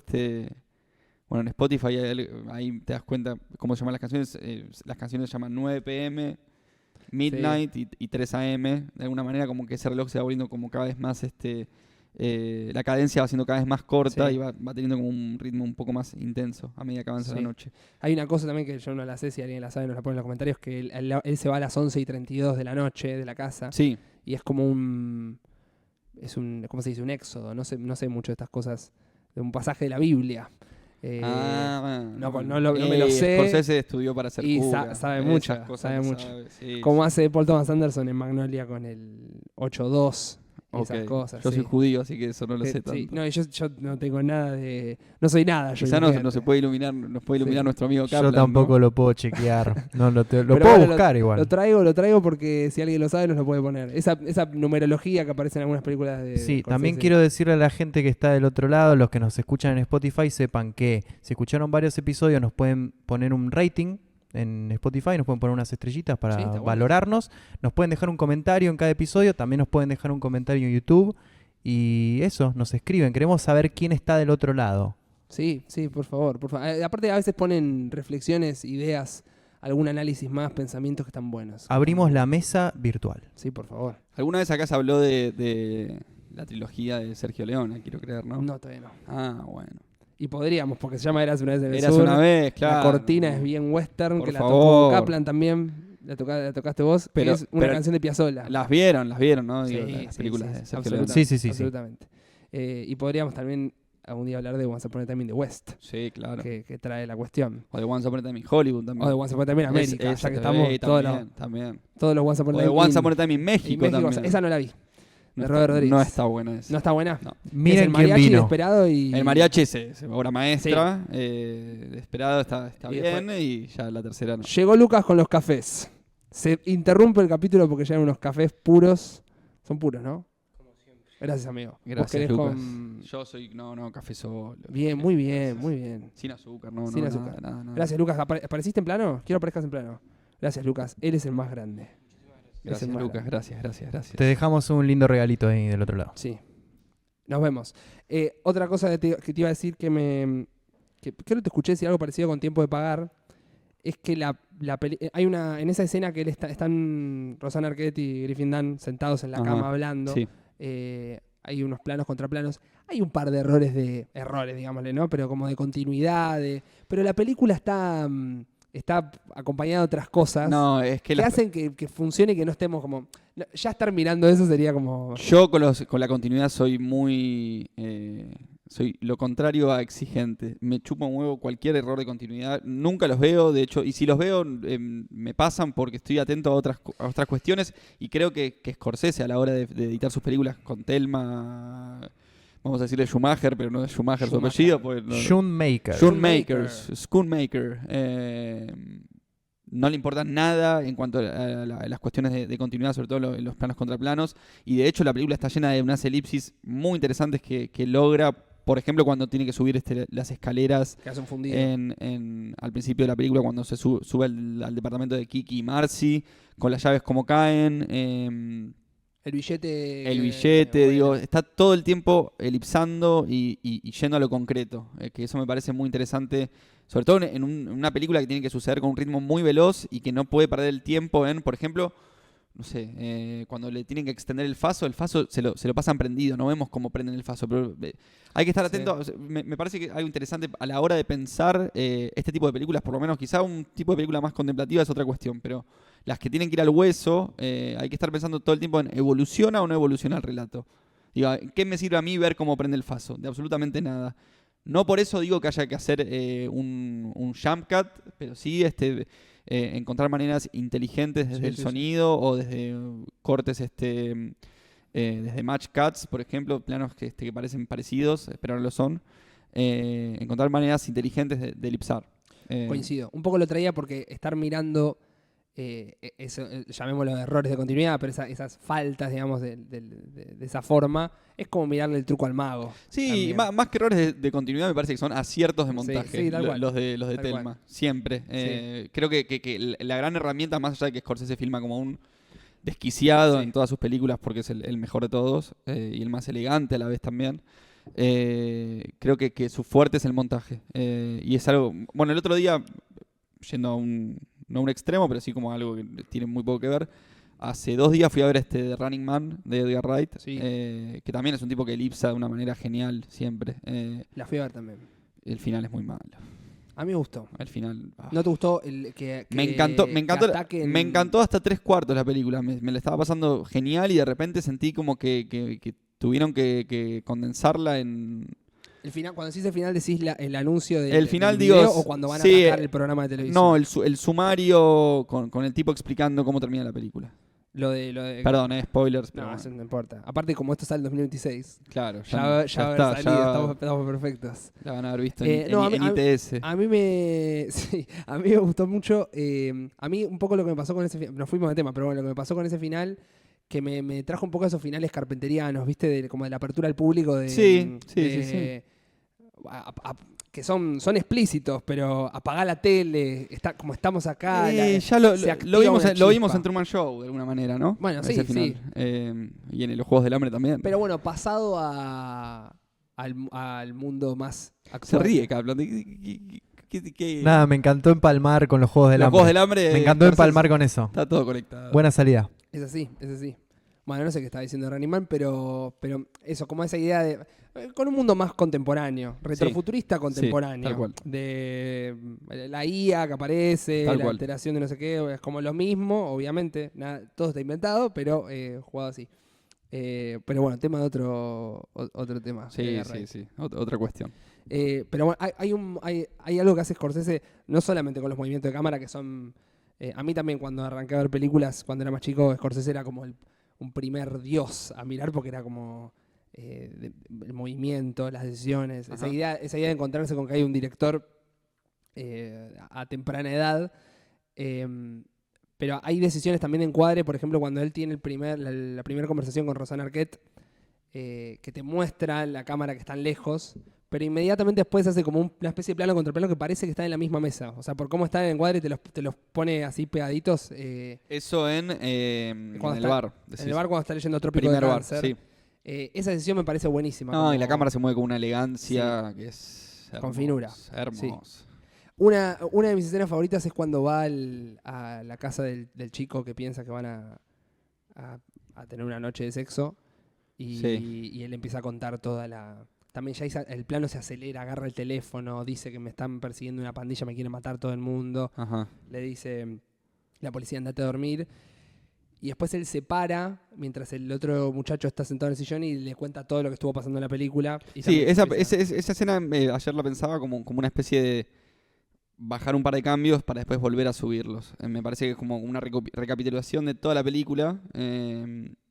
bueno, en Spotify ahí te das cuenta cómo se llaman las canciones. Las canciones se llaman 9 p.m., Midnight y 3 a.m. De alguna manera como que ese reloj se va volviendo como cada vez más la cadencia va siendo cada vez más corta y va teniendo como un ritmo un poco más intenso a medida que avanza la noche. Hay una cosa también que yo no la sé, si alguien la sabe nos la pone en los comentarios, que él se va a las 11:32 de la noche de la casa. Sí. Y es como ¿cómo se dice? Un éxodo. No sé mucho de estas cosas, de un pasaje de la Biblia. No me lo sé. Scorsese estudió para ser y cura. sabe mucho. Sí, como hace Paul Thomas Anderson en Magnolia con el 8-2. Esas cosas. Yo soy judío, así que eso no lo sé tanto. Sí. No, yo no tengo nada de... No soy nada. Quizá no se puede iluminar, nos puede iluminar nuestro amigo Kaplan. Yo tampoco lo puedo chequear. Lo puedo buscar igual. Lo traigo porque si alguien lo sabe nos lo puede poner. Esa numerología que aparece en algunas películas de... Sí, también quiero decirle a la gente que está del otro lado, los que nos escuchan en Spotify, sepan que si escucharon varios episodios nos pueden poner un rating en Spotify, nos pueden poner unas estrellitas para valorarnos, nos pueden dejar un comentario en cada episodio, también nos pueden dejar un comentario en YouTube y eso, nos escriben, queremos saber quién está del otro lado. Sí, por favor. Aparte a veces ponen reflexiones, ideas, algún análisis más, pensamientos que están buenos. Abrimos la mesa virtual. Sí, por favor. ¿Alguna vez acá se habló de la trilogía de Sergio Leone, quiero creer, no? No, todavía no. Ah, bueno. Y podríamos, porque se llama Eras una vez en el Eras Sur. una vez, claro. La cortina es bien western, Por que favor. la tocó Kaplan también. La tocaste vos, pero es una canción de Piazzolla. Las vieron, ¿no? Sí, Las películas de Sergio absolutamente, Leone. Sí. absolutamente. Y podríamos también algún día hablar de Once Upon a Time in the West. Sí, claro. Que trae la cuestión. O de Once Upon a Time in Hollywood también. O de Once Upon a Time in America, ya que estamos también. todos los Once Upon a O Time de Once Upon a Time in México también. O sea, esa no la vi. No de Robert Rodríguez. No está buena esa. ¿No está buena? No. Miren es el quién mariachi vino. Desperado y... El mariachi es obra maestra. Desperado está bien y ya la tercera no. Llegó Lucas con los cafés. Se interrumpe el capítulo porque llegan unos cafés puros. Son puros, ¿no? Como siempre. Gracias, amigo. Gracias, Lucas. Yo soy... No, café solo. Bien, muy bien, muy bien. Sin azúcar, no. Sin azúcar. Nada. Gracias, Lucas. ¿Apareciste en plano? Quiero aparezcas en plano. Gracias, Lucas. Él es el más grande. Gracias, Lucas. Gracias. Te dejamos un lindo regalito ahí del otro lado. Sí. Nos vemos. Otra cosa que te iba a decir que creo que te escuché decir algo parecido con Tiempo de Pagar, es que hay una en esa escena que están Rosanna Arquette y Griffin Dunn sentados en la cama hablando. Sí. Hay unos planos contra planos. Hay un par de errores, digámosle, ¿no? Pero como de continuidad. Pero la película está acompañada de otras cosas que hacen que funcione y que no estemos como... Ya estar mirando eso sería como... Yo con la continuidad soy muy... soy lo contrario a exigente. Me chupa un huevo cualquier error de continuidad. Nunca los veo, de hecho, y si los veo me pasan porque estoy atento a otras cuestiones y creo que Scorsese a la hora de editar sus películas con Thelma... Vamos a decirle Schumacher, pero no es Schumacher su apellido. Pues Schoonmaker. No le importa nada en cuanto a las cuestiones de continuidad, sobre todo en los planos contra planos. Y de hecho la película está llena de unas elipsis muy interesantes que logra, por ejemplo, cuando tiene que subir las escaleras que hace un fundido. Al principio de la película, cuando se sube al departamento de Kiki y Marcy, con las llaves como caen. El billete, digo, está todo el tiempo elipsando y yendo a lo concreto, que eso me parece muy interesante, sobre todo en una película que tiene que suceder con un ritmo muy veloz y que no puede perder el tiempo en, por ejemplo, no sé, cuando le tienen que extender el faso se lo pasan prendido, no vemos cómo prenden el faso, pero hay que estar atento. Sí. Me parece que algo interesante a la hora de pensar este tipo de películas, por lo menos quizá un tipo de película más contemplativa es otra cuestión, pero las que tienen que ir al hueso, hay que estar pensando todo el tiempo en ¿evoluciona o no evoluciona el relato? Digo, ¿qué me sirve a mí ver cómo prende el faso? De absolutamente nada. No por eso digo que haya que hacer un jump cut, pero sí encontrar maneras inteligentes desde el sonido o desde cortes, desde match cuts, por ejemplo, planos que parecen parecidos, pero no lo son. Encontrar maneras inteligentes de elipsar. Coincido. Un poco lo traía porque estar mirando, llamémoslo errores de continuidad, pero esas faltas, digamos, de esa forma, es como mirarle el truco al mago. Sí, más que errores de continuidad me parece que son aciertos de montaje, sí, tal cual. los de Thelma, cual. siempre. Creo que la gran herramienta, más allá de que Scorsese filma como un desquiciado en todas sus películas porque es el mejor de todos y el más elegante a la vez también, creo que su fuerte es el montaje. Y es algo... Bueno, el otro día, yendo a no a un extremo, pero sí como algo que tiene muy poco que ver, hace 2 días fui a ver The Running Man de Edgar Wright, que también es un tipo que elipsa de una manera genial siempre. La fui a ver también. El final es muy malo. A mí me gustó. El final... ¿No te gustó que me encantó hasta 3/4 la película. Me la estaba pasando genial y de repente sentí como que tuvieron que condensarla en... El final, cuando decís el final, decís el anuncio el final, del video, digo, o cuando van a sacar el programa de televisión. No, el sumario con el tipo explicando cómo termina la película. Lo de Perdón, spoilers. Pero no, eso no importa. Aparte, como esto sale en 2026. Claro, ya haber salido, estamos perfectos. La van a haber visto en ITS. A mí me gustó mucho. A mí un poco lo que me pasó con ese final, nos fuimos de tema, pero bueno, lo que me pasó con ese final, que me trajo un poco esos finales carpenterianos, ¿viste? Como de la apertura al público. Sí. Que son explícitos, pero apagá la tele, como estamos acá. Ya lo vimos en Truman Show, de alguna manera, ¿no? Bueno, ese final. Y en los Juegos del Hambre también. Pero bueno, pasado al mundo más actual. Se ríe, cabrón. Nada, me encantó empalmar con los Juegos del Hambre. Los Juegos del Hambre. Me encantó empalmar con eso. Está todo conectado. Buena salida. Es así. Bueno, no sé qué estaba diciendo Running Man, pero eso, como esa idea de... Con un mundo más contemporáneo, retrofuturista contemporáneo. Sí, tal cual. De la IA que aparece, tal la cual. alteración de no sé qué, es como lo mismo, obviamente, todo está inventado, pero jugado así. Pero bueno, tema de otro tema. Sí. Otra cuestión. Pero bueno, hay algo que hace Scorsese, no solamente con los movimientos de cámara, que son... a mí también cuando arranqué a ver películas, cuando era más chico, Scorsese era como un primer dios a mirar porque era como el movimiento, las decisiones, esa idea de encontrarse con que hay un director a temprana edad. Pero hay decisiones también de encuadre, por ejemplo, cuando él tiene la primera conversación con Rosanna Arquette, que te muestra la cámara que están lejos, pero inmediatamente después hace como una especie de plano contra plano que parece que está en la misma mesa. O sea, por cómo está en el encuadre te los pone así pegaditos. Eso en el bar. En el bar cuando está leyendo Trópico de Cáncer. Sí. Esa decisión me parece buenísima. No, y la cámara se mueve con una elegancia que es hermosa, con finura. Hermosa. Sí. Una de mis escenas favoritas es cuando va a la casa del chico que piensa que van a tener una noche de sexo y él empieza a contar toda la... También ya el plano se acelera, agarra el teléfono, dice que me están persiguiendo una pandilla, me quieren matar todo el mundo. Ajá. Le dice la policía, andate a dormir. Y después él se para mientras el otro muchacho está sentado en el sillón y le cuenta todo lo que estuvo pasando en la película. Y sí, esa escena ayer la pensaba como una especie de bajar un par de cambios para después volver a subirlos. Me parece que es como una recapitulación de toda la película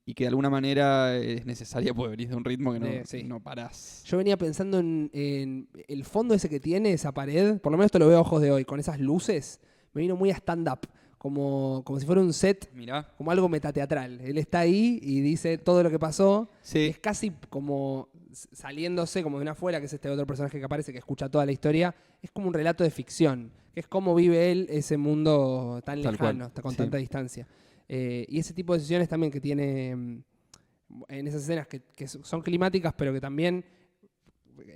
y que de alguna manera es necesaria porque venís de un ritmo que no parás. Yo venía pensando en el fondo ese que tiene, esa pared, por lo menos esto lo veo a ojos de hoy, con esas luces, me vino muy a stand-up. Como si fuera un set, Mirá. como algo metateatral. Él está ahí y dice todo lo que pasó. Sí. Es casi como saliéndose como de una afuera, que es este otro personaje que aparece, que escucha toda la historia. Es como un relato de ficción, que es cómo vive él ese mundo tan lejano, con tanta distancia. Y ese tipo de decisiones también que tiene en esas escenas que son climáticas, pero que también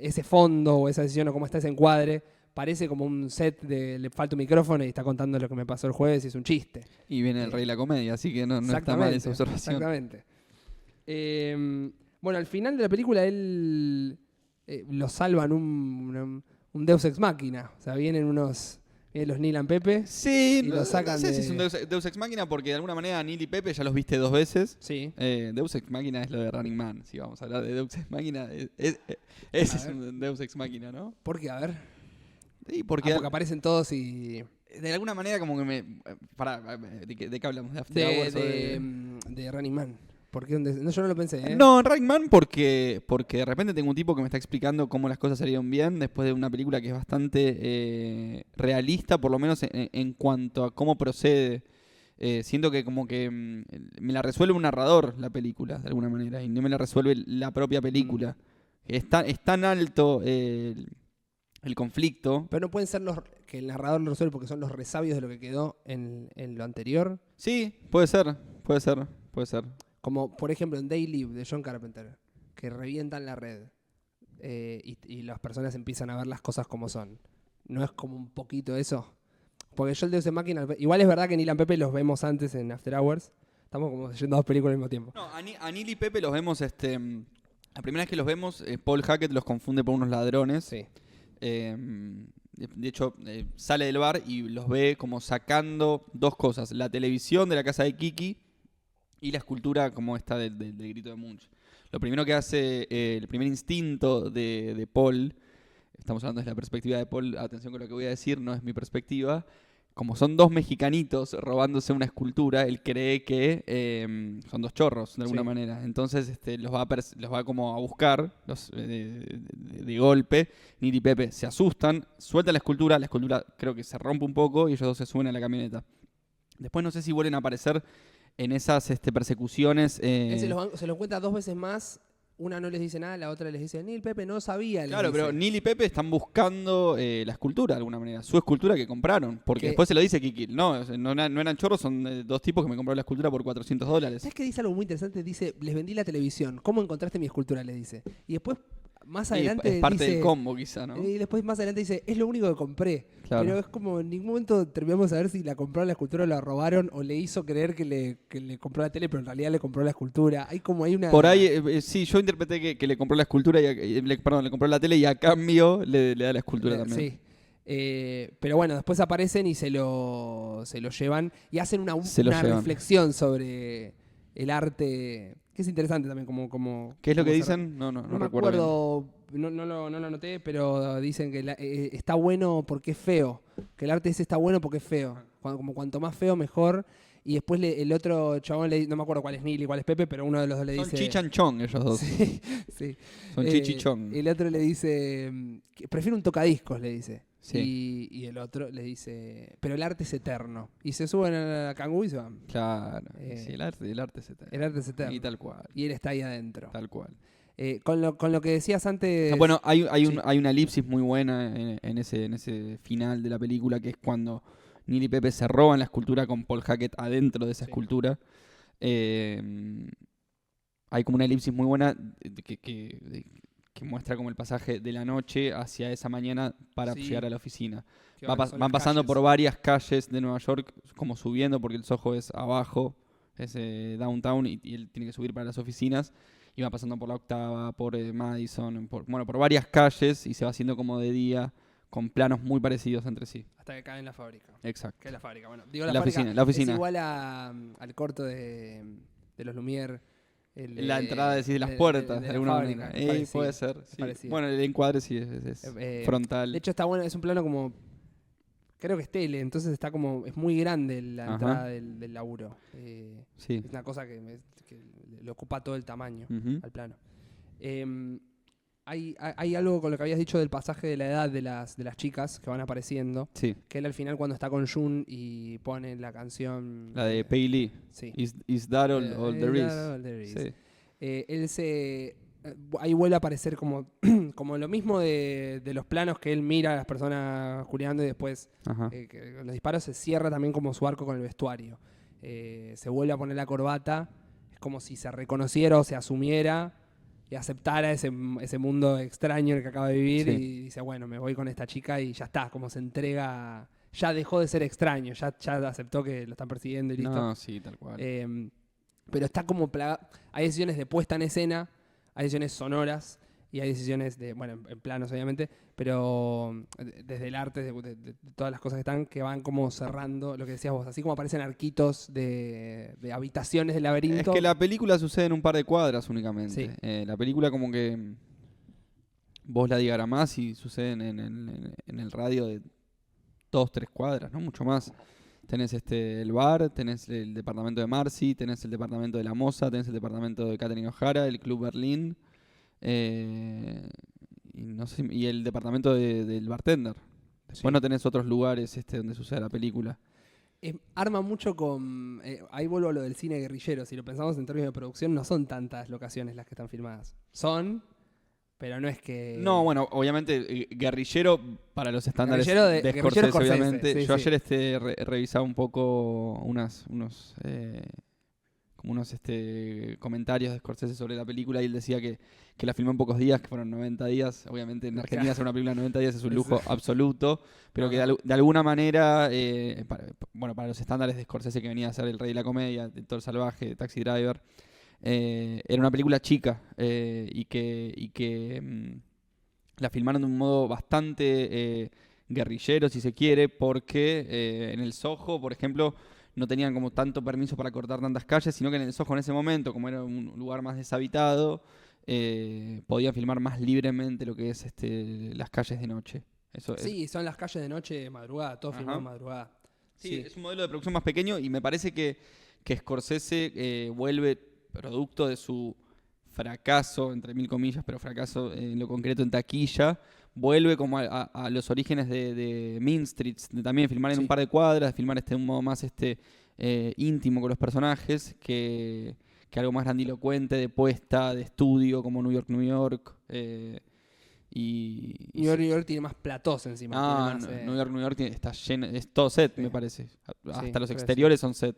ese fondo o esa decisión o cómo está ese encuadre parece como un set de le falta un micrófono y está contando lo que me pasó el jueves y es un chiste. Y viene el rey de la comedia, así que no está mal esa observación. Exactamente. Bueno, al final de la película él lo salvan un Deus Ex Machina. O sea, vienen unos Los Neil and Pepe. Sí, y lo sacan no sé si es un Deus Ex Machina porque de alguna manera Neil y Pepe ya los viste 2 veces. Sí. Deus Ex Machina es lo de Running Man. Si vamos a hablar de Deus Ex Machina, ese es un Deus Ex Machina, ¿no? ¿Por qué? A ver. Sí, porque aparecen todos y... De alguna manera como que ¿de qué hablamos? ¿De After Hours de Running Man. ¿Por qué? No, yo no lo pensé, ¿eh? No, en Running Man porque de repente tengo un tipo que me está explicando cómo las cosas salieron bien después de una película que es bastante realista, por lo menos en cuanto a cómo procede. Siento que como que me la resuelve un narrador la película, de alguna manera, y no me la resuelve la propia película. Es tan alto el conflicto. Pero no pueden ser que el narrador lo resuelve porque son los resabios de lo que quedó en lo anterior. Sí, puede ser. Como por ejemplo en They Live de John Carpenter, que revientan la red y las personas empiezan a ver las cosas como son. ¿No es como un poquito eso? Porque yo el Deus Ex Machina, igual es verdad que Neil and Pepe los vemos antes en After Hours. Estamos como yendo a 2 películas al mismo tiempo. No, a Neil y Pepe los vemos, la primera vez que los vemos, Paul Hackett los confunde por unos ladrones. Sí. De hecho, sale del bar y los ve como sacando 2 cosas: la televisión de la casa de Kiki y la escultura como esta del grito de Munch. Lo primero que hace, el primer instinto de Paul, estamos hablando desde la perspectiva de Paul, atención con lo que voy a decir, no es mi perspectiva. Como son 2 mexicanitos robándose una escultura, él cree que son 2 chorros, de alguna manera. Entonces los va como a buscar de golpe. Neil y Pepe se asustan, sueltan la escultura creo que se rompe un poco y ellos 2 se suben a la camioneta. Después no sé si vuelven a aparecer en esas persecuciones. Se lo encuentra 2 veces más. Una no les dice nada, la otra les dice, Neil, Pepe no sabía. Claro, pero Neil y Pepe están buscando la escultura de alguna manera, su escultura que compraron. Porque después se lo dice Kiki. No eran chorros, son 2 tipos que me compraron la escultura por $400. ¿Sabes qué dice algo muy interesante? Dice, les vendí la televisión. ¿Cómo encontraste mi escultura? Les dice. Y después, más adelante es parte dice, del combo quizá, ¿no? Y después más adelante dice, es lo único que compré. Claro. Pero es como en ningún momento terminamos de saber si la compró la escultura o la robaron o le hizo creer que le compró la tele, pero en realidad le compró la escultura. Hay una... Por ahí, sí, yo interpreté que le compró la escultura, le compró la tele y a cambio le da la escultura también. Sí. Pero bueno, después aparecen y se lo llevan y hacen una reflexión sobre el arte, que es interesante también. ¿Qué es lo que dicen? No me acuerdo, no lo anoté, pero dicen que está bueno porque es feo, que el arte está bueno porque es feo, como cuanto más feo mejor. Y después el otro chabón, no me acuerdo cuál es Neil y cuál es Pepe, pero uno de los 2 le dice... Son Chichanchón ellos 2. Sí. Son Chichichón. El otro le dice, prefiero un tocadiscos, le dice. Sí. Y el otro le dice, pero el arte es eterno. Y se suben a la cangú y se van. Claro, sí, el arte es eterno. El arte es eterno. Y tal cual. Y él está ahí adentro. Tal cual. Con lo que decías antes... Bueno, hay una elipsis muy buena en ese final de la película, que es cuando Neil y Pepe se roban la escultura con Paul Hackett adentro de esa escultura. Hay como una elipsis muy buena que muestra como el pasaje de la noche hacia esa mañana para llegar a la oficina. Van pasando por varias calles de Nueva York, como subiendo, porque el Soho es abajo, es downtown, y él tiene que subir para las oficinas. Y va pasando por la Octava, por Madison, por varias calles, y se va haciendo como de día, con planos muy parecidos entre sí. Hasta que cae en la fábrica. Exacto. Que es la fábrica. Bueno, digo la fábrica. La oficina. Es igual al corto de los Lumière. La entrada de las puertas, de alguna manera. Puede ser. Sí. Bueno, el encuadre sí es frontal. De hecho está bueno, es un plano como... Creo que es tele, entonces está como... Es muy grande la entrada del laburo. Sí. Es una cosa que le ocupa todo el tamaño al plano. Hay algo con lo que habías dicho del pasaje de la edad de las chicas que van apareciendo. Sí. Que él al final cuando está con Jun y pone la canción... La de Pei Lee. Sí. Is that all there is? Sí. Él ahí vuelve a aparecer como lo mismo de los planos que él mira a las personas juliando y después que los disparos se cierra también como su arco con el vestuario. Se vuelve a poner la corbata, es como si se reconociera o se asumiera y aceptara ese mundo extraño en el que acaba de vivir y dice, bueno, me voy con esta chica y ya está, como se entrega, ya dejó de ser extraño, ya aceptó que lo están persiguiendo y listo. No, sí, tal cual. Pero está como hay decisiones de puesta en escena, hay decisiones sonoras, y hay decisiones en planos obviamente, pero desde el arte, de todas las cosas que están, que van como cerrando, lo que decías vos, así como aparecen arquitos de habitaciones del laberinto. Es que la película sucede en un par de cuadras únicamente. Sí. La película como que vos la diagramás y sucede en el radio de 2-3 cuadras, no mucho más. Tenés el bar, tenés el departamento de Marcy, tenés el departamento de La Moza, tenés el departamento de Catherine O'Hara, el Club Berlín, y el departamento del bartender. Después no tenés otros lugares donde sucede la película. Arma mucho con... ahí vuelvo a lo del cine guerrillero. Si lo pensamos en términos de producción, no son tantas locaciones las que están filmadas. Son... Pero no es que... No, bueno, obviamente, guerrillero para los estándares de Scorsese, obviamente. Sí, Yo sí. ayer revisaba un poco unos comentarios de Scorsese sobre la película y él decía que la filmó en pocos días, que fueron 90 días. Obviamente en Argentina hacer una película en 90 días es un lujo absoluto, pero que de alguna manera, para los estándares de Scorsese, que venía a ser El Rey de la Comedia, El Toro Salvaje, Taxi Driver... era una película chica y que la filmaron de un modo bastante guerrillero, si se quiere, porque en el Soho, por ejemplo, no tenían como tanto permiso para cortar tantas calles, sino que en el Soho en ese momento, como era un lugar más deshabitado, podían filmar más libremente lo que es las calles de noche. Son las calles de noche de madrugada, todo filmado de madrugada. Sí, es un modelo de producción más pequeño y me parece que Scorsese vuelve producto de su fracaso, entre mil comillas, pero fracaso en lo concreto en taquilla, vuelve como a los orígenes de Mean Streets, de también filmar en un par de cuadras, de filmar de un modo más íntimo con los personajes, que algo más grandilocuente, de puesta, de estudio, como New York, New York. New York tiene más platós encima. New York está lleno, es todo set, me parece. Hasta los exteriores son set.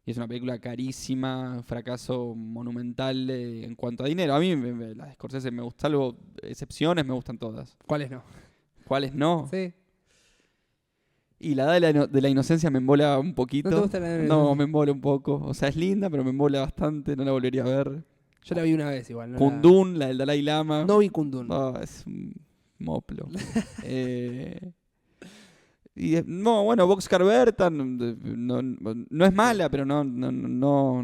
Y es una película carísima, un fracaso monumental en cuanto a dinero. A mí las de Scorsese me gustan, salvo excepciones, me gustan todas. ¿Cuáles no? ¿Cuáles no? Sí. Y la edad de la inocencia me embola un poquito. ¿No te gusta la edad de la inocencia? No, inocencia? me embola un poco. O sea, es linda, pero me embola bastante, no la volvería a ver. Yo la vi una vez igual. Kundun, la del Dalai Lama. No vi Kundun. No, es un moplo. Bueno, Boxcar Berta no es mala, pero no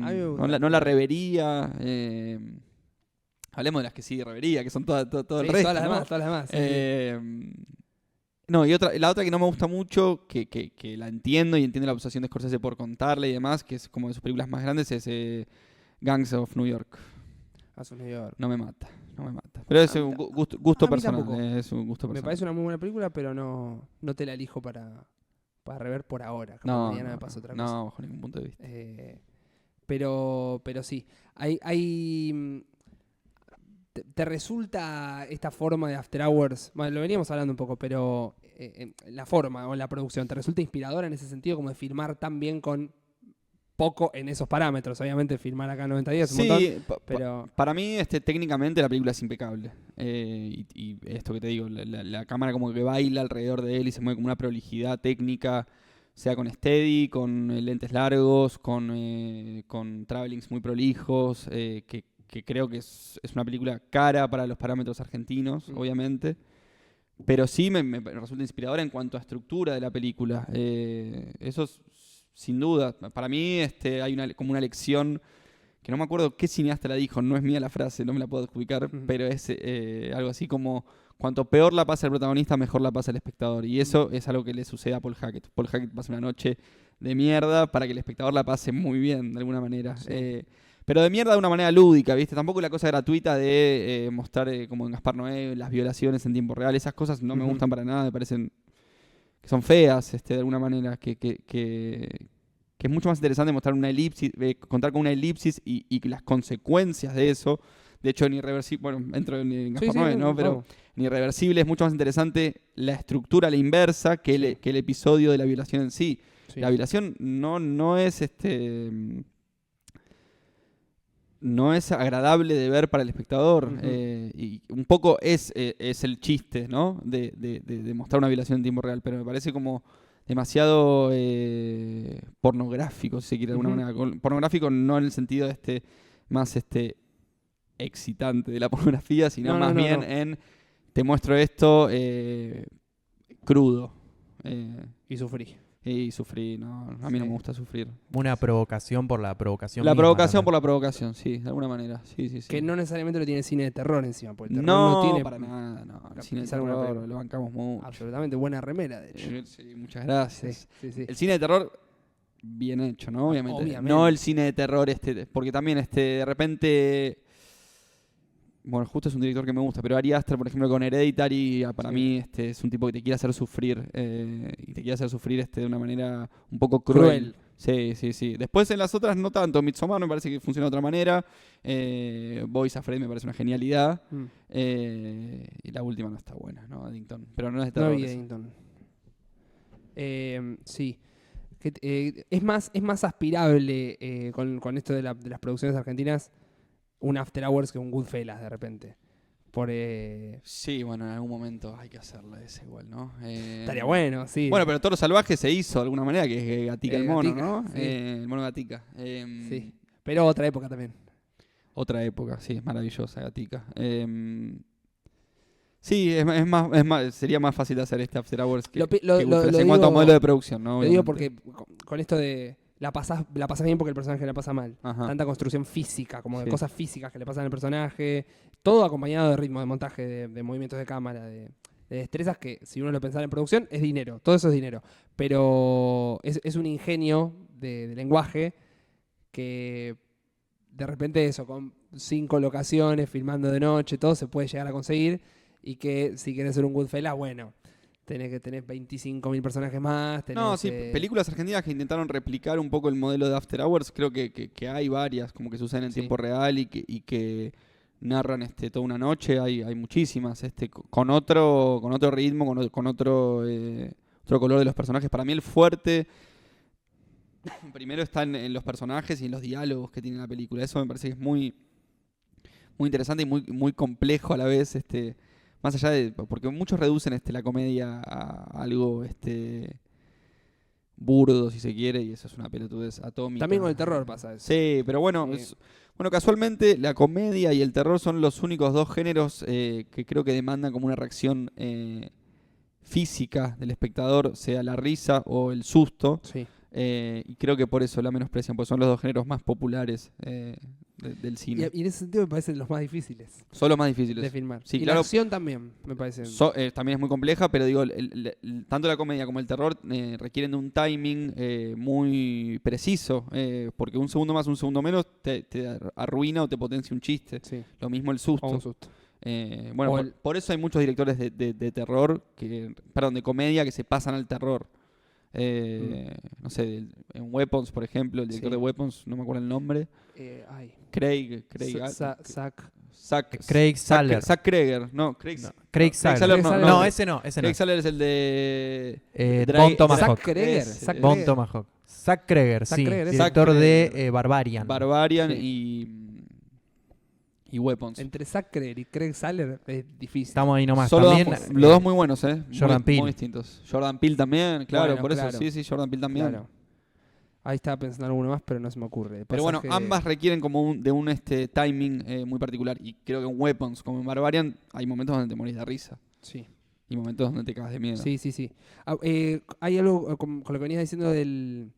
la revería. Hablemos de las que sí revería, que son todo el resto. Todas las demás. No, y la otra que no me gusta mucho, que la entiendo y entiendo la obsesión de Scorsese por contarle y demás, que es como de sus películas más grandes, es Gangs of New York. New York. No me mata. Pero es un gusto personal. Es un gusto personal. Me parece una muy buena película, pero no te la elijo para rever por ahora. Mañana me pasa otra cosa. No, bajo ningún punto de vista. Pero sí. ¿Te resulta esta forma de After Hours? Bueno, lo veníamos hablando un poco, pero la forma o la producción, ¿te resulta inspiradora en ese sentido, como de filmar tan bien con poco en esos parámetros? Obviamente filmar acá 90 días es un montón, pero... Para mí técnicamente la película es impecable. Y esto que te digo, la cámara como que baila alrededor de él y se mueve como una prolijidad técnica, sea con steady, con lentes largos, con travelings muy prolijos, que creo que es una película cara para los parámetros argentinos, obviamente. Pero sí me resulta inspiradora en cuanto a estructura de la película. Eso es, sin duda. Para mí hay como una lección que no me acuerdo qué cineasta la dijo, no es mía la frase, no me la puedo explicar, pero es algo así como: cuanto peor la pasa el protagonista, mejor la pasa el espectador. Y eso es algo que le sucede a Paul Hackett. Paul Hackett pasa una noche de mierda para que el espectador la pase muy bien, de alguna manera. Sí. Pero de mierda de una manera lúdica, ¿viste? Tampoco la cosa gratuita de mostrar, como en Gaspar Noé, las violaciones en tiempo real. Esas cosas no me gustan para nada, me parecen que son feas, de alguna manera, que es mucho más interesante mostrar una elipsis, contar con una elipsis y las consecuencias de eso. De hecho, en Irreversible, bueno, entro en Gaspar Noé, ¿no? Pero en Irreversible es mucho más interesante la estructura a la inversa que el episodio de la violación en sí. La violación no es no es agradable de ver para el espectador. Y un poco es el chiste, ¿no? De mostrar una violación en tiempo real, pero me parece como demasiado pornográfico, si se quiere de alguna manera. Pornográfico no en el sentido más excitante de la pornografía, sino más bien en te muestro esto crudo. Y sufrí. Y sufrí, no, a mí no me gusta sufrir. Una provocación por la provocación. La misma, provocación también. por la provocación, sí, de alguna manera. Sí. Que no necesariamente lo tiene cine de terror encima, porque el terror No, no tiene para nada, no. El cine de capitalizar una terror película. lo bancamos mucho. Absolutamente buena remera, de hecho. Sí, muchas gracias. Sí. El cine de terror, bien hecho, ¿no? Obviamente. No el cine de terror porque también de repente... Bueno, justo es un director que me gusta, pero Ari Aster, por ejemplo, con Hereditary, para mí es un tipo que te quiere hacer sufrir. Y te quiere hacer sufrir de una manera un poco cruel. Sí. Después en las otras no tanto. Midsommar me parece que funciona de otra manera. Boys Afraid me parece una genialidad. Y la última no está buena, ¿no? Eddington. Pero no es de terror. No vi Eddington. Sí. Es más aspirable con esto de las producciones argentinas un After Hours que un Goodfellas de repente. Sí, bueno, en algún momento hay que hacerle ese igual, ¿no? Estaría bueno, sí. Bueno, pero Toro Salvaje se hizo de alguna manera, que es Gatica el mono, Gatica, ¿no? sí. El mono Gatica. Sí, pero otra época también. Otra época, sí, es maravillosa Gatica. Sí, es más, sería más fácil de hacer este After Hours que en cuanto a modelo de producción, ¿no? Lo digo porque con esto de la pasás bien porque el personaje la pasa mal. Ajá. Tanta construcción física, como de cosas físicas que le pasan al personaje, todo acompañado de ritmo de montaje, de movimientos de cámara, de destrezas que si uno lo pensara en producción es dinero, todo eso es dinero. Pero es un ingenio de lenguaje que de repente eso, con 5 locaciones, filmando de noche, todo se puede llegar a conseguir. Y que si querés ser un Goodfellas, bueno, tenés que tener 25.000 personajes más. Películas argentinas que intentaron replicar un poco el modelo de After Hours, creo que hay varias, como que suceden en tiempo real y que narran toda una noche, hay muchísimas, con otro ritmo, con otro color de los personajes. Para mí el fuerte primero está en los personajes y en los diálogos que tiene la película. Eso me parece que es muy, muy interesante y muy, muy complejo a la vez, más allá de... Porque muchos reducen la comedia a algo burdo, si se quiere, y eso es una pelotudez atómica. También con el terror pasa eso. Sí, pero bueno, casualmente la comedia y el terror son los únicos dos géneros que creo que demandan como una reacción física del espectador, sea la risa o el susto. Sí. Y creo que por eso la menosprecian, porque son los dos géneros más populares del cine. Y en ese sentido me parecen los más difíciles. Son los más difíciles de filmar. Sí, y claro, la acción también, me parece. También es muy compleja, pero digo, tanto la comedia como el terror requieren de un timing muy preciso, porque un segundo más, un segundo menos te arruina o te potencia un chiste. Sí. Lo mismo el susto. O un susto. Por eso hay muchos directores de terror, de comedia que se pasan al terror. No sé, en Weapons, por ejemplo, el director de Weapons, no me acuerdo el nombre. Craig Saller. Zack Kreger, no, Craig Saller. No, ese no. Craig Saller es el de Bone Tomahawk. Zack Kreger. Bone Tomahawk. Zack Kreger, sí. Director de Barbarian. Y Weapons. Entre Zack Kreger y Craig Saller es difícil. Estamos ahí nomás. Son también, los dos muy buenos, Jordan Peele. Muy distintos. Jordan Peele también, claro, Bueno, por eso. claro. Sí, Jordan Peele también. Claro. Ahí estaba pensando en alguno más, pero no se me ocurre. Pero bueno, ambas requieren como un timing muy particular. Y creo que en Weapons, como en Barbarian, hay momentos donde te morís de risa. Sí. Y momentos donde te cagas de miedo. Sí. Hay algo con lo que venías diciendo del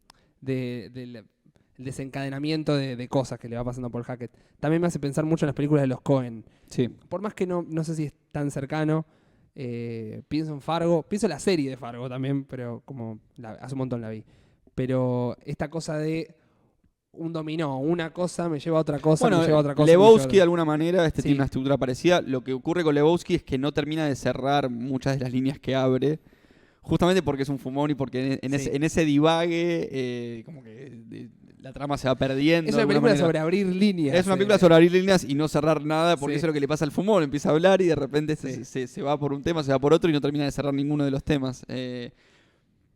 desencadenamiento de cosas que le va pasando a Paul Hackett. También me hace pensar mucho en las películas de los Coen. Sí. Por más que no sé si es tan cercano, pienso en Fargo, pienso en la serie de Fargo también, pero como hace un montón la vi. Pero esta cosa de un dominó, una cosa me lleva a otra cosa, me lleva a otra cosa. Lebowski de alguna manera tiene una estructura parecida. Lo que ocurre con Lebowski es que no termina de cerrar muchas de las líneas que abre. Justamente porque es un fumón y porque en ese divague como que la trama se va perdiendo. Es una película sobre abrir líneas. Es una película sobre abrir líneas y no cerrar nada, porque eso es lo que le pasa al fumón. Empieza a hablar y de repente se va por un tema, se va por otro y no termina de cerrar ninguno de los temas.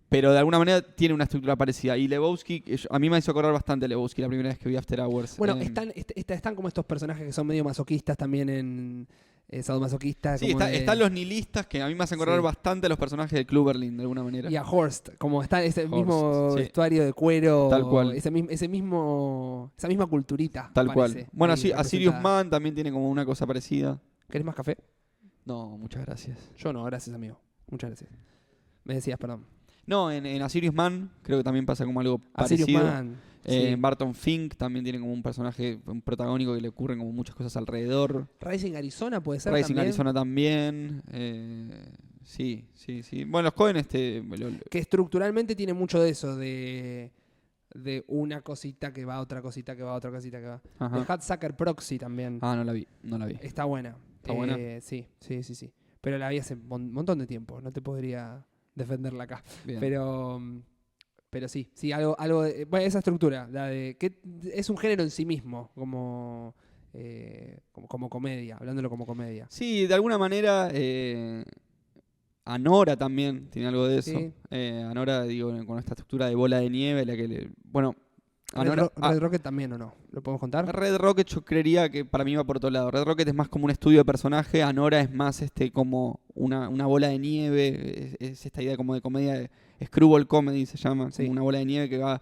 Pero de alguna manera tiene una estructura parecida. Y Lebowski, a mí me hizo acordar bastante a Lebowski la primera vez que vi After Hours. Bueno, están como estos personajes que son medio masoquistas también sadomasoquista. Sí, están los nihilistas que a mí me hacen acordar bastante a los personajes del Club Berlín, de alguna manera. Y a Horst, como está ese mismo vestuario de cuero. Tal cual. Esa misma culturita. Tal cual. Bueno, así a Sirius Man también tiene como una cosa parecida. ¿Querés más café? No, muchas gracias. Yo no, gracias, amigo. Muchas gracias. Me decías, perdón. No, en A Sirius Man creo que también pasa como algo parecido. Sirius Man. En Barton Fink también tiene como un personaje, un protagónico que le ocurren como muchas cosas alrededor. Rising Arizona puede ser Rising también. Arizona también. Sí. Bueno, los Coen que estructuralmente tiene mucho de eso, de una cosita que va, otra cosita que va, otra cosita que va. Ajá. The Hudsucker Proxy también. No la vi. Está buena. ¿Está buena? Sí. Pero la vi hace un montón de tiempo. No te podría defenderla acá. Bien. Pero sí, algo de, bueno, esa estructura, la de que es un género en sí mismo, como comedia, hablándolo como comedia. Sí, de alguna manera Anora también tiene algo de eso. Sí. Anora, digo, con esta estructura de bola de nieve, la que Red Rocket también, ¿o no? ¿Lo podemos contar? Red Rocket yo creería que para mí va por otro lado. Red Rocket es más como un estudio de personaje, Anora es más como una bola de nieve, es esta idea como de comedia, de Screwball Comedy se llama, como una bola de nieve que va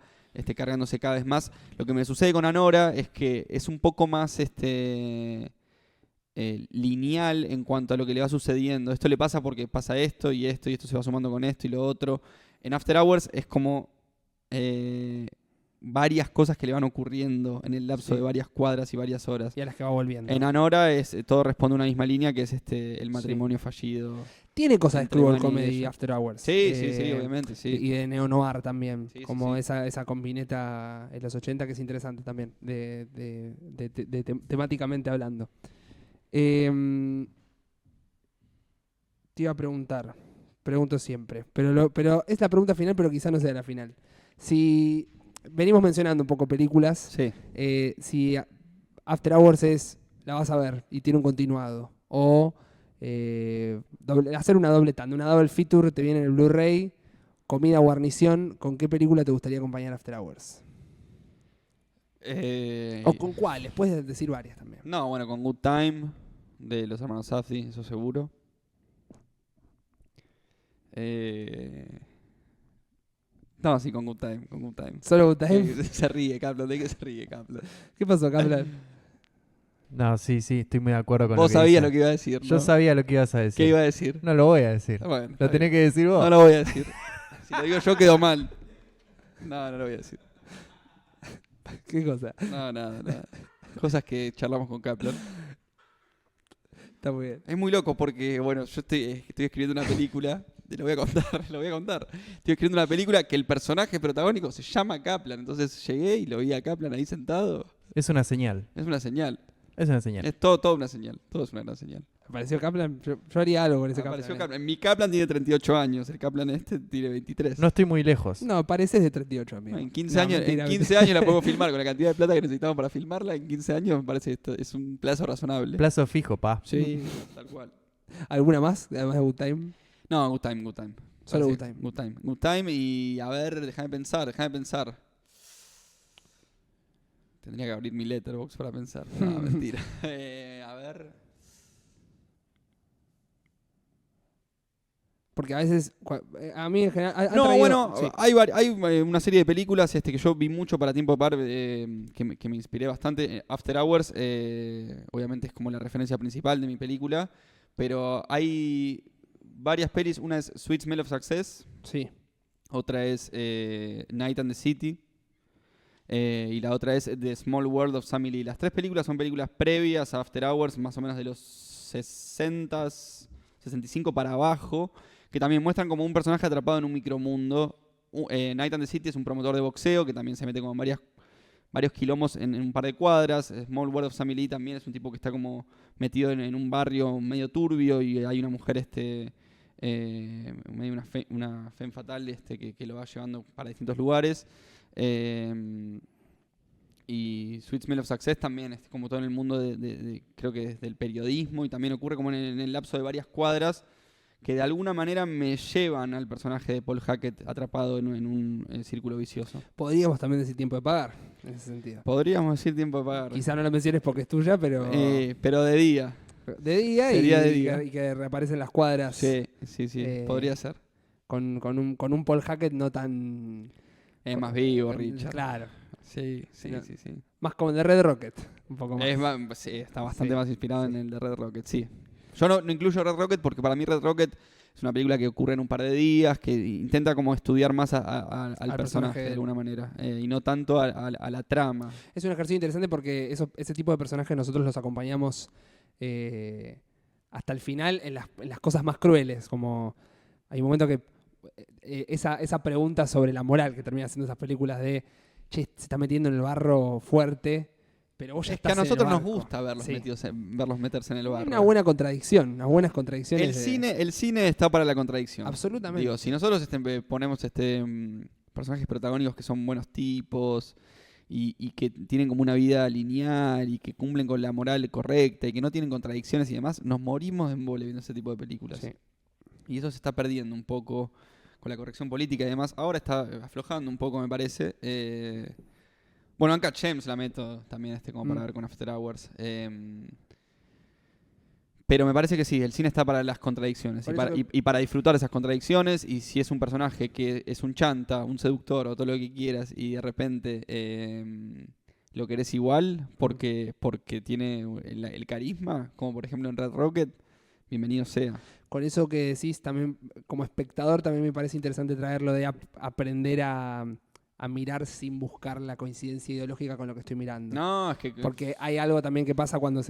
cargándose cada vez más. Lo que me sucede con Anora es que es un poco más lineal en cuanto a lo que le va sucediendo. Esto le pasa porque pasa esto y esto se va sumando con esto y lo otro. En After Hours es como varias cosas que le van ocurriendo en el lapso de varias cuadras y varias horas. Y a las que va volviendo. En Anora todo responde a una misma línea, que es el matrimonio fallido. Tiene cosas de Screwball Comedy After Hours. Sí, obviamente, sí. Y de neo-noir también. Sí, como esa combineta en los 80 que es interesante también, temáticamente hablando. Te iba a pregunto siempre, pero es la pregunta final, pero quizá no sea la final. Si venimos mencionando un poco películas, si After Hours la vas a ver y tiene un continuado, o hacer una doble tanda, una double feature, te viene en el Blu-ray, comida guarnición, ¿con qué película te gustaría acompañar After Hours? ¿O con cuáles? Puedes decir varias también. No, bueno, con Good Time, de los hermanos Safdie, eso seguro. No, sí, con Good Time. ¿Solo Good Time? Se ríe, Kaplan. ¿De qué se ríe, Kaplan? ¿Qué pasó, Kaplan? No, sí, estoy muy de acuerdo con vos lo que sabías dice. lo que iba a decir, ¿no? Yo sabía lo que ibas a decir. ¿Qué iba a decir? No lo voy a decir. Bueno, lo tenés que decir vos. No lo voy a decir. Si lo digo yo, quedo mal. No lo voy a decir. ¿Qué cosa? No, nada. Cosas que charlamos con Kaplan. Está muy bien. Es muy loco porque, bueno, yo estoy escribiendo una película. Lo voy a contar. Estoy escribiendo una película que el personaje protagónico se llama Kaplan. Entonces llegué y lo vi a Kaplan ahí sentado. Es una señal. Es una señal. Es todo una señal. Todo es una gran señal. ¿Apareció Kaplan? Yo haría algo con ese Kaplan. Kaplan. Mi Kaplan tiene 38 años. El Kaplan tiene 23. No estoy muy lejos. No, pareces de 38, amigo. En 15 años la puedo filmar. Con la cantidad de plata que necesitamos para filmarla, en 15 años me parece que es un plazo razonable. Plazo fijo, pa. Sí, tal cual. ¿Alguna más? Además de Good Time. No, Good Time. Solo Good Time. Good Time y a ver, déjame pensar. Tendría que abrir mi Letterboxd para pensar. No, mentira. A ver. Porque a veces, a mí en general... Sí. Hay una serie de películas que yo vi mucho para Tiempo Par, que me inspiré bastante. After Hours, obviamente es como la referencia principal de mi película, pero hay varias pelis. Una es Sweet Smell of Success. Sí. Otra es Night and the City. Y la otra es The Small World of Sammy Lee. Las tres películas son películas previas a After Hours, más o menos de los 60, 65 para abajo, que también muestran como un personaje atrapado en un micromundo. Night and the City es un promotor de boxeo que también se mete como en varios quilombos en un par de cuadras. Small World of Sammy Lee también es un tipo que está como metido en un barrio medio turbio y hay una mujer medio una femme fatal que lo va llevando para distintos lugares. Y Sweet Smell of Success también es como todo en el mundo creo que desde el periodismo, y también ocurre como en el lapso de varias cuadras que de alguna manera me llevan al personaje de Paul Hackett atrapado en un círculo vicioso. Podríamos también decir Tiempo de Pagar, en ese sentido. Podríamos decir Tiempo de Pagar. Quizá no la menciones porque es tuya, pero... Pero de día. de día, Sería de día. Y que reaparece en las cuadras. Sí, podría ser. Con un Paul Hackett no tan... Es más vivo, Richard. Claro. Sí. Más como el de Red Rocket, un poco más. Sí, está bastante más inspirado en el de Red Rocket, sí. Yo no incluyo Red Rocket porque para mí Red Rocket es una película que ocurre en un par de días, que intenta como estudiar más al personaje de alguna manera, y no tanto a la trama. Es un ejercicio interesante porque ese tipo de personajes nosotros los acompañamos hasta el final en las cosas más crueles, como hay un momento que esa pregunta sobre la moral que termina haciendo esas películas de, che, se está metiendo en el barro fuerte, pero vos ya estás en el barco. Es que a nosotros nos gusta verlos meterse en el barro. Hay una buena contradicción, unas buenas contradicciones. El cine está para la contradicción. Absolutamente. Digo, si nosotros ponemos personajes protagónicos que son buenos tipos y que tienen como una vida lineal y que cumplen con la moral correcta y que no tienen contradicciones y demás, nos morimos de embole viendo ese tipo de películas. Sí. Y eso se está perdiendo un poco con la corrección política y demás. Ahora está aflojando un poco, me parece. Bueno, Uncut Gems la meto también como para ver con After Hours. Pero me parece que sí, el cine está para las contradicciones y para disfrutar esas contradicciones. Y si es un personaje que es un chanta, un seductor o todo lo que quieras y de repente lo querés igual porque tiene el carisma, como por ejemplo en Red Rocket, bienvenido sea. Con eso que decís, también como espectador también me parece interesante traerlo de aprender a mirar sin buscar la coincidencia ideológica con lo que estoy mirando. No, es que... Porque hay algo también que pasa cuando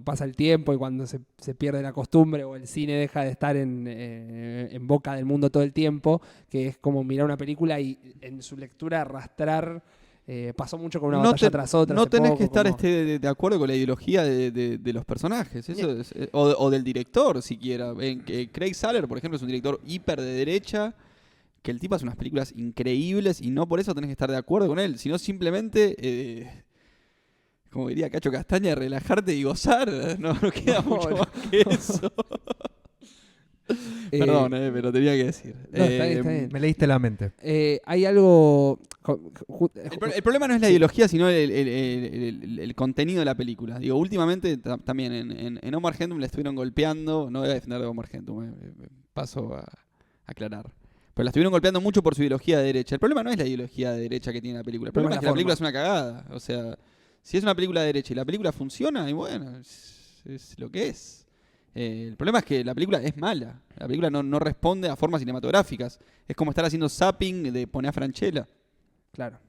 pasa el tiempo y cuando se pierde la costumbre o el cine deja de estar en boca del mundo todo el tiempo, que es como mirar una película y en su lectura arrastrar... pasó mucho con una batalla tras otra. No tenés que estar de acuerdo con la ideología de los personajes, eso o del director siquiera. Craig Saller, por ejemplo, es un director hiper de derecha, que el tipo hace unas películas increíbles y no por eso tenés que estar de acuerdo con él, sino simplemente, como diría Cacho Castaña, relajarte y gozar. No queda mucho más que eso. Perdón, pero tenía que decir. Está bien. Me leíste la mente. Hay algo... El problema no es la ideología, sino el contenido de la película. Digo, últimamente también en Omar Hendum le estuvieron golpeando. No voy a defender a Omar Hendum, paso a aclarar. Pero la estuvieron golpeando mucho por su ideología de derecha. El problema no es la ideología de derecha que tiene la película. El problema es que la película es una cagada. O sea, si es una película de derecha y la película funciona, y bueno, es lo que es. El problema es que la película es mala. La película no responde a formas cinematográficas. Es como estar haciendo zapping de poner a Francella. Claro.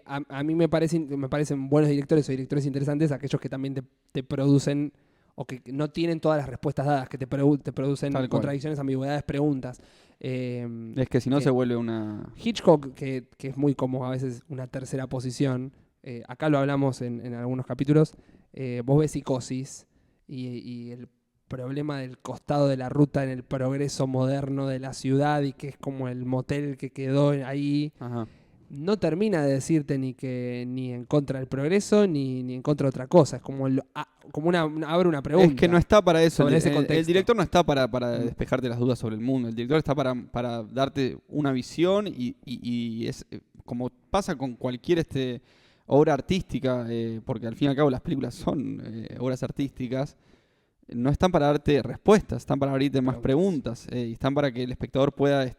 A mí me parecen buenos directores o directores interesantes aquellos que también te producen o que no tienen todas las respuestas dadas, que te producen contradicciones, ambigüedades, preguntas. Es que si no se vuelve una... Hitchcock, que es muy como a veces una tercera posición, acá lo hablamos en algunos capítulos, vos ves Psicosis y el problema del costado de la ruta en el progreso moderno de la ciudad y que es como el motel que quedó ahí. Ajá. No termina de decirte ni en contra del progreso ni en contra de otra cosa. Es como abre una pregunta. Es que no está para eso. El director no está para despejarte las dudas sobre el mundo. El director está para darte una visión y es como pasa con cualquier obra artística, porque al fin y al cabo las películas son obras artísticas. No están para darte respuestas, están para abrirte más preguntas y están para que el espectador pueda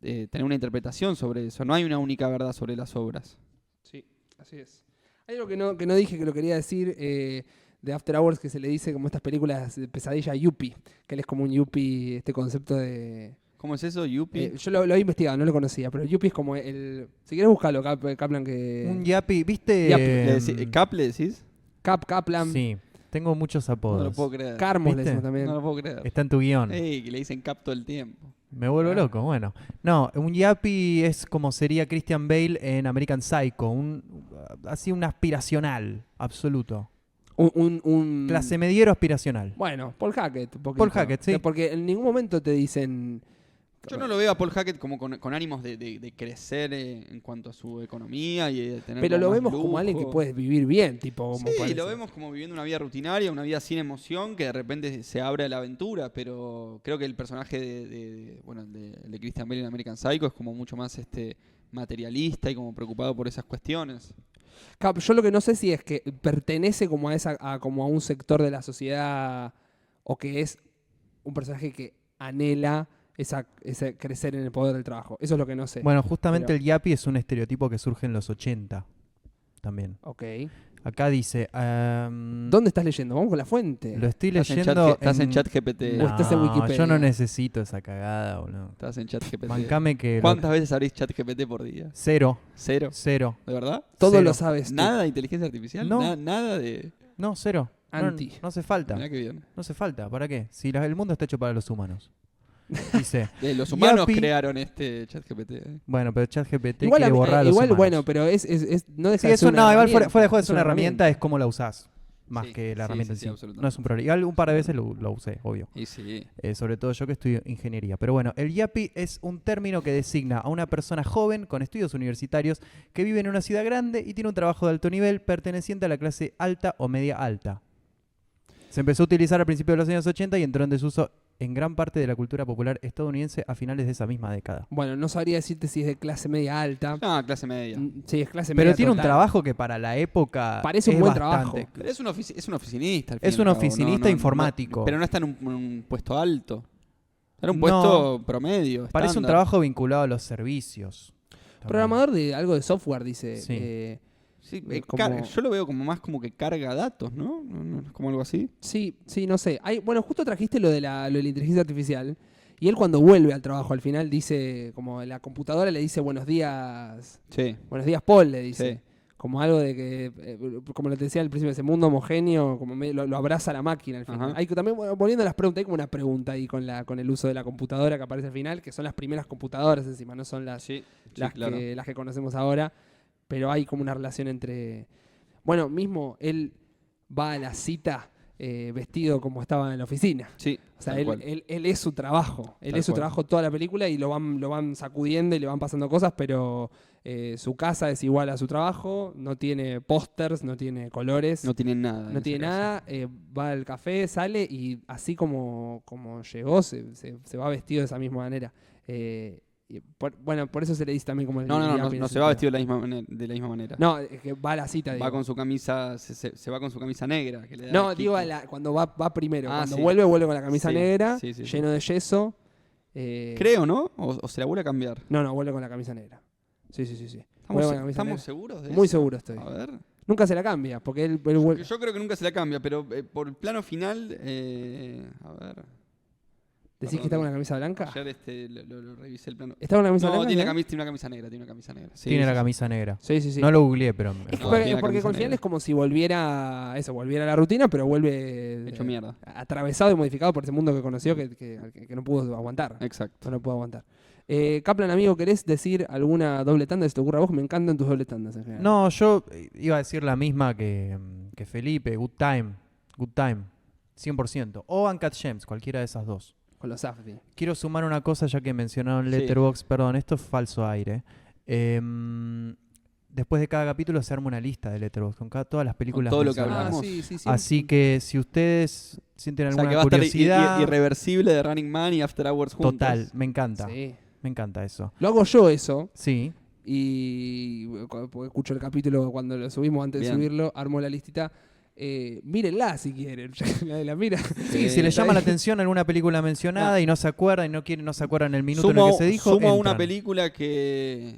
tener una interpretación sobre eso. No hay una única verdad sobre las obras. Sí, así es. Hay algo que no dije que lo quería decir de After Hours, que se le dice como estas películas de pesadilla yuppie, que él es como un yuppie, este concepto de... ¿Cómo es eso, yuppie? Yo lo he investigado, no lo conocía, pero el yuppie es como el... Si quieres buscarlo, Kaplan, que... Un yuppie, ¿viste? ¿Cap le decís? Kaplan. Sí. Tengo muchos apodos. No lo puedo creer. Carmos le decimos también. No lo puedo creer. Está en tu guión. Que le dicen Cap todo el tiempo. Me vuelvo loco, bueno. No, un yapi es como sería Christian Bale en American Psycho. Así un aspiracional, absoluto. Un clase mediero aspiracional. Bueno, Paul Hackett. Paul Hackett, sí. Porque en ningún momento te dicen... Yo no lo veo a Paul Hackett como con ánimos de crecer en cuanto a su economía y de tener. Pero lo vemos como alguien que puede vivir bien, tipo. Sí, parece. Lo vemos como viviendo una vida rutinaria, una vida sin emoción, que de repente se abre a la aventura. Pero creo que el personaje de Christian Bale en American Psycho es como mucho más materialista y como preocupado por esas cuestiones. Claro, yo lo que no sé si es que pertenece como como a un sector de la sociedad o que es un personaje que anhela ese crecer en el poder del trabajo. Eso es lo que no sé. Bueno, justamente el yapi es un estereotipo que surge en los 80 también. Ok. Acá dice... ¿Dónde estás leyendo? Vamos con la fuente. Lo estoy leyendo... Estás en ChatGPT. O estás en Wikipedia. Yo no necesito esa cagada, boludo. Estás en ChatGPT. Bancame que... ¿Cuántas veces abrís ChatGPT por día? Cero. ¿Cero? ¿De verdad? Todo Cero. lo sabes tú. ¿Nada de inteligencia artificial? No. Nada de... No, cero. Anti. No hace falta. Mirá qué bien. No hace falta. ¿Para qué? Si el mundo está hecho para los humanos. Dice... Los humanos Yapi- crearon este ChatGPT. Bueno, pero ChatGPT Igual, quiere borrar a los humanos. bueno, pero no deja Sí, de eso ser una no, igual herramienta. fuera de juego es una herramienta, es cómo la usás. Más Sí, que la sí, herramienta sí, en sí. absolutamente. No es un problema. Igual un par de veces lo usé, obvio. Y sí. Sobre todo yo que estudio ingeniería. Pero bueno, el yapi es un término que designa a una persona joven con estudios universitarios que vive en una ciudad grande y tiene un trabajo de alto nivel perteneciente a la clase alta o media alta. Se empezó a utilizar al principio de los años 80 y entró en desuso en gran parte de la cultura popular estadounidense a finales de esa misma década. Bueno, no sabría decirte si es de clase media alta. No, clase media. Sí, es clase media. Pero tiene un total. trabajo que para la época Parece un es buen bastante. trabajo. Pero es un oficinista. al fin Es y al un cabo. oficinista informático. Pero no está en un puesto alto. Era un puesto promedio. Parece un estándar. trabajo vinculado a los servicios. También. Programador de algo de software, dice. Sí. Sí, como- yo lo veo como más como que carga datos, ¿no? ¿No es como algo así? Sí, no sé. Bueno, justo trajiste lo de la inteligencia artificial. Y él cuando vuelve al trabajo al final dice, como la computadora le dice buenos días Paul, le dice. Sí. Como algo de que, como lo te decía al principio, ese mundo homogéneo, como lo abraza la máquina al final. Ajá. Hay que también, bueno, volviendo a las preguntas, hay como una pregunta ahí con el uso de la computadora que aparece al final, que son las primeras computadoras encima, no son las Claro. las que conocemos ahora, pero hay como una relación entre... Bueno, mismo él va a la cita vestido como estaba en la oficina. Sí, O sea, tal cual. él es su trabajo. Él Tal es su cual. trabajo toda la película y lo van sacudiendo y le van pasando cosas, pero su casa es igual a su trabajo, no tiene pósters, no tiene colores, No tiene nada. no en tiene ese caso. nada, va al café, sale y así como llegó, se va vestido de esa misma manera. Por eso se le dice también como el No yapi en se ese va sentido. vestido de la misma manera. No, es que va a la cita, digo. Va con su camisa, se va con su camisa negra. Que le da No, el digo Kiko. cuando va primero. Ah, Cuando sí. vuelve con la camisa Sí, negra, sí, sí, sí. lleno de yeso. Creo, ¿no? O se la vuelve a cambiar. No, vuelve con la camisa negra. Sí. Vuelve con la camisa ¿Estamos negra. seguros de Muy eso? seguro estoy. A ver. Nunca se la cambia, porque él vuelve... Yo creo que nunca se la cambia, pero por el plano final, a ver. ¿Decís que está con una camisa blanca? Ayer lo revisé el plano. ¿Está con una camisa No, blanca? tiene ¿eh? una camisa negra, tiene una camisa negra. Sí, Tiene sí, la sí. camisa negra. Sí. No lo googleé, pero... Es que No, tiene la porque camisa con final negra. es como si volviera a la rutina, pero vuelve Hecho mierda. atravesado y modificado por ese mundo que conoció que no pudo aguantar. Exacto. No pudo aguantar. Kaplan, amigo, ¿querés decir alguna doble tanda que se te ocurra a vos? Me encantan tus doble tandas en general. No, yo iba a decir la misma que Felipe, Good Time, 100%. O Uncut Gems, cualquiera de esas dos. Con los Safdie. Quiero sumar una cosa ya que mencionaron Sí. Letterboxd, perdón, esto es falso aire. Después de cada capítulo se arma una lista de Letterboxd con todas las películas todo lo que mencionadas. hablamos. sí. Así que si ustedes sienten O sea, alguna que va a estar curiosidad, irreversible de Running Man y After Hours juntos. total, me encanta. Sí. Me encanta eso. Lo hago yo eso. Sí. Y porque escucho el capítulo cuando lo subimos, antes Bien. de subirlo, armo la listita. Mírenla si quieren. la mira. Sí, si les llama la atención alguna película mencionada y no se acuerdan y no se acuerdan el minuto en el que se dijo, Sumo una entran. película que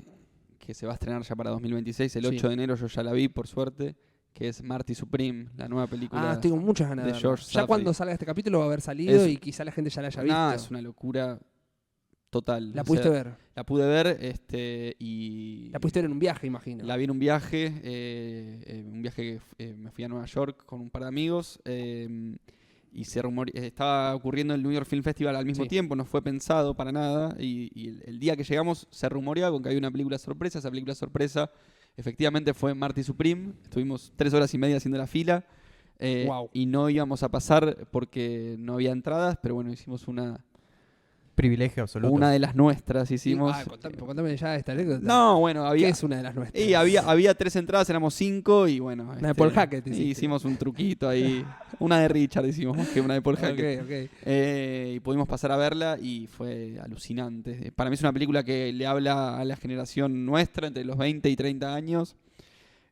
se va a estrenar ya para 2026, el 8 de enero, yo ya la vi, por suerte, que es Marty Supreme, la nueva película. Tengo muchas ganas de de verla. George Ya Safdie. cuando salga este capítulo va a haber salido Es- y quizá la gente ya la haya visto. No, es una locura total. La O pudiste sea, ver. La pude ver y... La pudiste ver en un viaje, imagino. La vi en un viaje que me fui a Nueva York con un par de amigos y estaba ocurriendo el New York Film Festival al mismo Sí. tiempo, no fue pensado para nada y el día que llegamos se rumoreaba con que había una película sorpresa, esa película sorpresa efectivamente fue Marty Supreme, estuvimos 3 horas y media haciendo la fila Wow. y no íbamos a pasar porque no había entradas, pero bueno, hicimos Privilegio absoluto. una de las nuestras, hicimos... Contame ya esta anécdota. No, bueno, ¿Qué había... es una de las nuestras? Y había 3 entradas, éramos 5 y bueno. Una de Paul Hackett y hiciste. hicimos un truquito ahí. Una de Richard hicimos, más que una de Paul Hackett. Ok. Y pudimos pasar a verla y fue alucinante. Para mí es una película que le habla a la generación nuestra, entre los 20 y 30 años.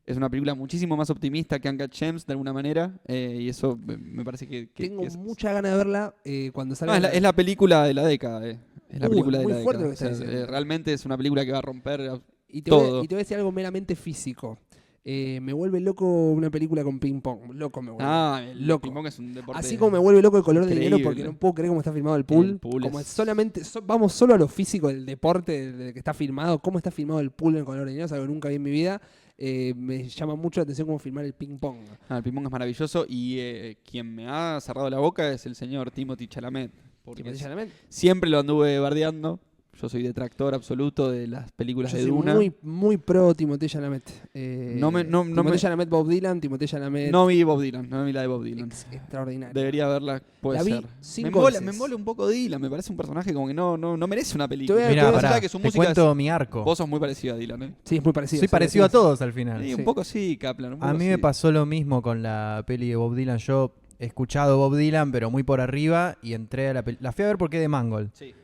Es una película muchísimo más optimista que Uncut Gems, de alguna manera, y eso me parece que Tengo es... mucha ganas de verla cuando salga. No, es la película de la década, Es la película de muy la fuerte década. lo que estás diciendo. Realmente es una película que va a romper y todo. Y te voy a decir algo meramente físico. Me vuelve loco una película con ping pong. Loco me vuelve. El loco. ping pong es un deporte. Así como me vuelve loco el color de dinero increíble. porque no puedo creer cómo está filmado el pool. El pool como es- solamente vamos solo a lo físico del deporte del que está filmado. Cómo está filmado el pool en color de dinero. Es algo que nunca vi en mi vida. Me llama mucho la atención cómo filmar el ping pong. El ping pong es maravilloso y quien me ha cerrado la boca es el señor Timothée Chalamet. Porque Timothée Chalamet. siempre lo anduve bardeando. Yo soy detractor absoluto de las películas Yo de soy Duna. muy pro Timothée Chalamet. Timothée Chalamet, Bob Dylan, Timothée Chalamet. No vi Bob Dylan, no vi la de Bob Dylan. Extraordinario. Debería verla, puede La vi ser. 5 veces. Me embola un poco Dylan, me parece un personaje como que no merece una película. Te voy a- Mirá, Más pará, allá que su te música cuento es- mi arco. Vos sos muy parecido a Dylan, ¿eh? Sí, es muy parecido. Soy parecido a todos al final. Sí, Sí. un poco sí, Kaplan. un poco A mí sí. me pasó lo mismo con la peli de Bob Dylan. Yo he escuchado Bob Dylan, pero muy por arriba, y entré a la peli. La fui a ver porque es de Mangold. Sí.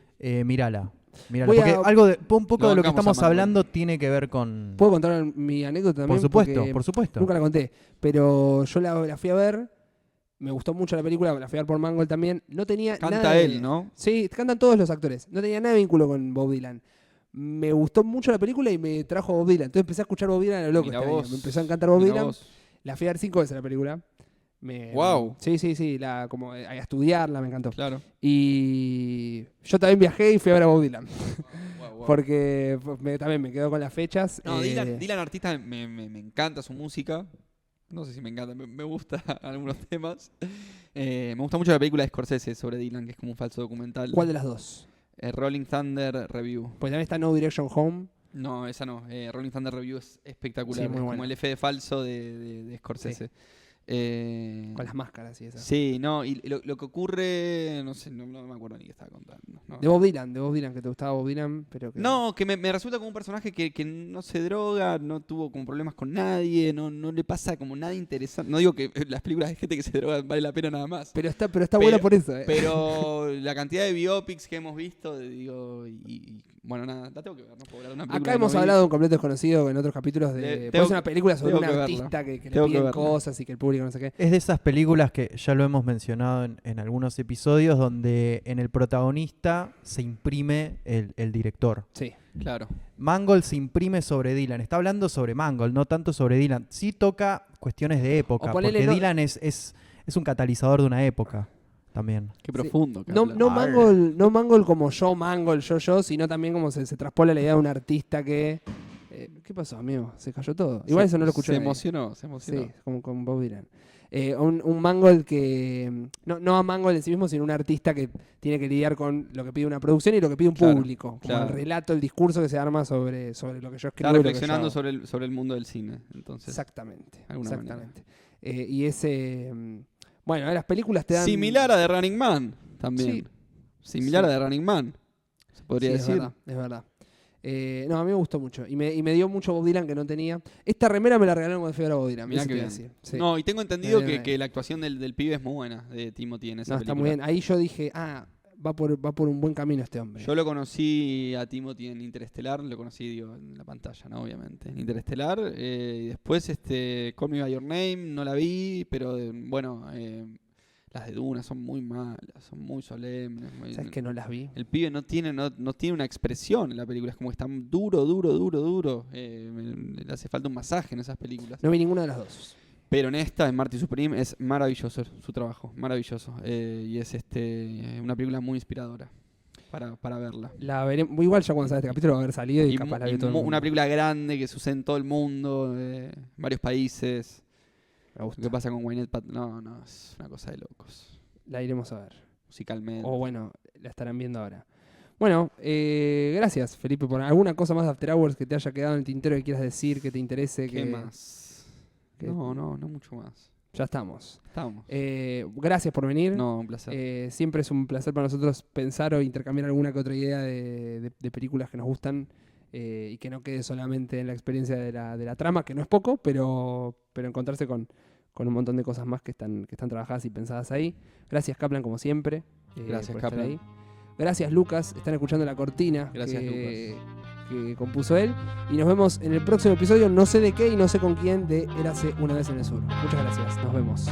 Mírala. Voy Porque a- un poco Lo de lo que bancamos estamos a Mangold. hablando tiene que ver con... ¿Puedo contar mi anécdota también? Por supuesto, Porque por supuesto. Nunca la conté. Pero yo la fui a ver. Me gustó mucho la película. La fui a ver por Mangold también. No tenía Canta nada de- él, ¿no? Sí, cantan todos los actores. No tenía nada de vínculo con Bob Dylan. Me gustó mucho la película y me trajo Bob Dylan. Entonces empecé a escuchar Bob Dylan a lo loco Mirá este vos. año. Me empezó a encantar Bob Mirá Dylan. vos. La fui a ver 5 veces la película. Guau. Sí. Como a estudiarla, me encantó. Claro. Y yo también viajé y fui a ver a Bob Dylan. Guau. Porque también me quedo con las fechas. No, Dylan artista me encanta su música. No sé si me encanta, me gusta algunos temas. Me gusta mucho la película de Scorsese sobre Dylan, que es como un falso documental. ¿Cuál de las dos? Rolling Thunder Review. Pues también está No Direction Home. No, esa no. Rolling Thunder Review es espectacular. Sí, muy es buena. como el F de falso de Scorsese. Con las máscaras y eso. Sí, no, y lo que ocurre, no sé, no me acuerdo ni qué estaba contando. No. De Bob Dylan, que te gustaba Bob Dylan, pero que... No, que me resulta como un personaje que no se droga, no tuvo como problemas con nadie, no le pasa como nada interesante. No digo que las películas de gente que se droga vale la pena nada más. Pero está buena por eso, Pero la cantidad de biopics que hemos visto, digo, bueno, nada, la tengo que ver, no puedo hablar de una película. Acá que hemos no vi. hablado de Un Completo Desconocido en otros capítulos de... Tengo- Pues una película sobre tengo un que verla. artista que le Tengo que piden verla. cosas y que el público no sé qué. Es de esas películas que ya lo hemos mencionado en algunos episodios, donde en el protagonista se imprime el director. Sí. Claro. Mangold se imprime sobre Dylan. Está hablando sobre Mangold, no tanto sobre Dylan. Sí toca cuestiones de época, O ponele, porque no- Dylan es un catalizador de una época también. Qué profundo. No, Kaplan. no Mangold como yo, sino también como se traspola la idea de un artista que... ¿Qué pasó, amigo? Se cayó todo. Igual eso no lo escuché. Se nadie. emocionó. Sí, como con Bob Dylan. Un Mangold que... No a Mangold en sí mismo, sino un artista que tiene que lidiar con lo que pide una producción y lo que pide un Claro, público. Como claro. el relato, el discurso que se arma sobre lo que yo escribo. Está y lo que reflexionando yo hago. sobre el mundo del cine. Entonces, Exactamente. de alguna Exactamente. Y ese... Bueno, las películas te dan... similar a The Running Man también. Sí. Similar Sí. a The Running Man. Se podría Sí, decir. Es verdad. No, a mí me gustó mucho. Y me dio mucho Bob Dylan que no tenía. Esta remera me la regalaron cuando fui a ver a Bob Dylan. Mirá eso qué te iba bien. a decir. Sí. No, y tengo entendido Bien, bien. que la actuación del pibe es muy buena, de Timothy en esa No, película. está muy bien. Ahí yo dije, va por un buen camino este hombre. Yo lo conocí a Timothy en Interestelar, lo conocí digo, en la pantalla, ¿no? Obviamente. En Interestelar, y después Call Me By Your Name, no la vi, pero bueno, las de Duna son muy malas, son muy solemnes. ¿Sabes que no las vi? El pibe no tiene una expresión en la película, es como que está duro. Le hace falta un masaje en esas películas. No vi ninguna de las dos. Pero en esta, en Marty Supreme, es maravilloso su trabajo, maravilloso. Y es una película muy inspiradora para verla. La veré, igual ya cuando salga este capítulo va a haber salido y, capaz la ve todo el mundo. Una película grande que sucede en todo el mundo, en varios países. Me gusta. Lo que pasa con Gwyneth Paltrow, no, es una cosa de locos. La iremos a ver. Musicalmente. O bueno, la estarán viendo ahora. Bueno, gracias Felipe por alguna cosa más de After Hours que te haya quedado en el tintero que quieras decir, que te interese. ¿Qué más? que- No mucho más. Ya estamos. Estamos. Gracias por venir. No, un placer. Siempre es un placer para nosotros pensar o intercambiar alguna que otra idea de películas que nos gustan y que no quede solamente en la experiencia de la trama, que no es poco, pero encontrarse con un montón de cosas más que están trabajadas y pensadas ahí. Gracias Kaplan, como siempre. Gracias, por estar Kaplan. ahí. Gracias Lucas, están escuchando La Cortina. Gracias, que que compuso él. Y nos vemos en el próximo episodio, no sé de qué y no sé con quién, de Érase una vez en el sur. Muchas gracias, nos vemos.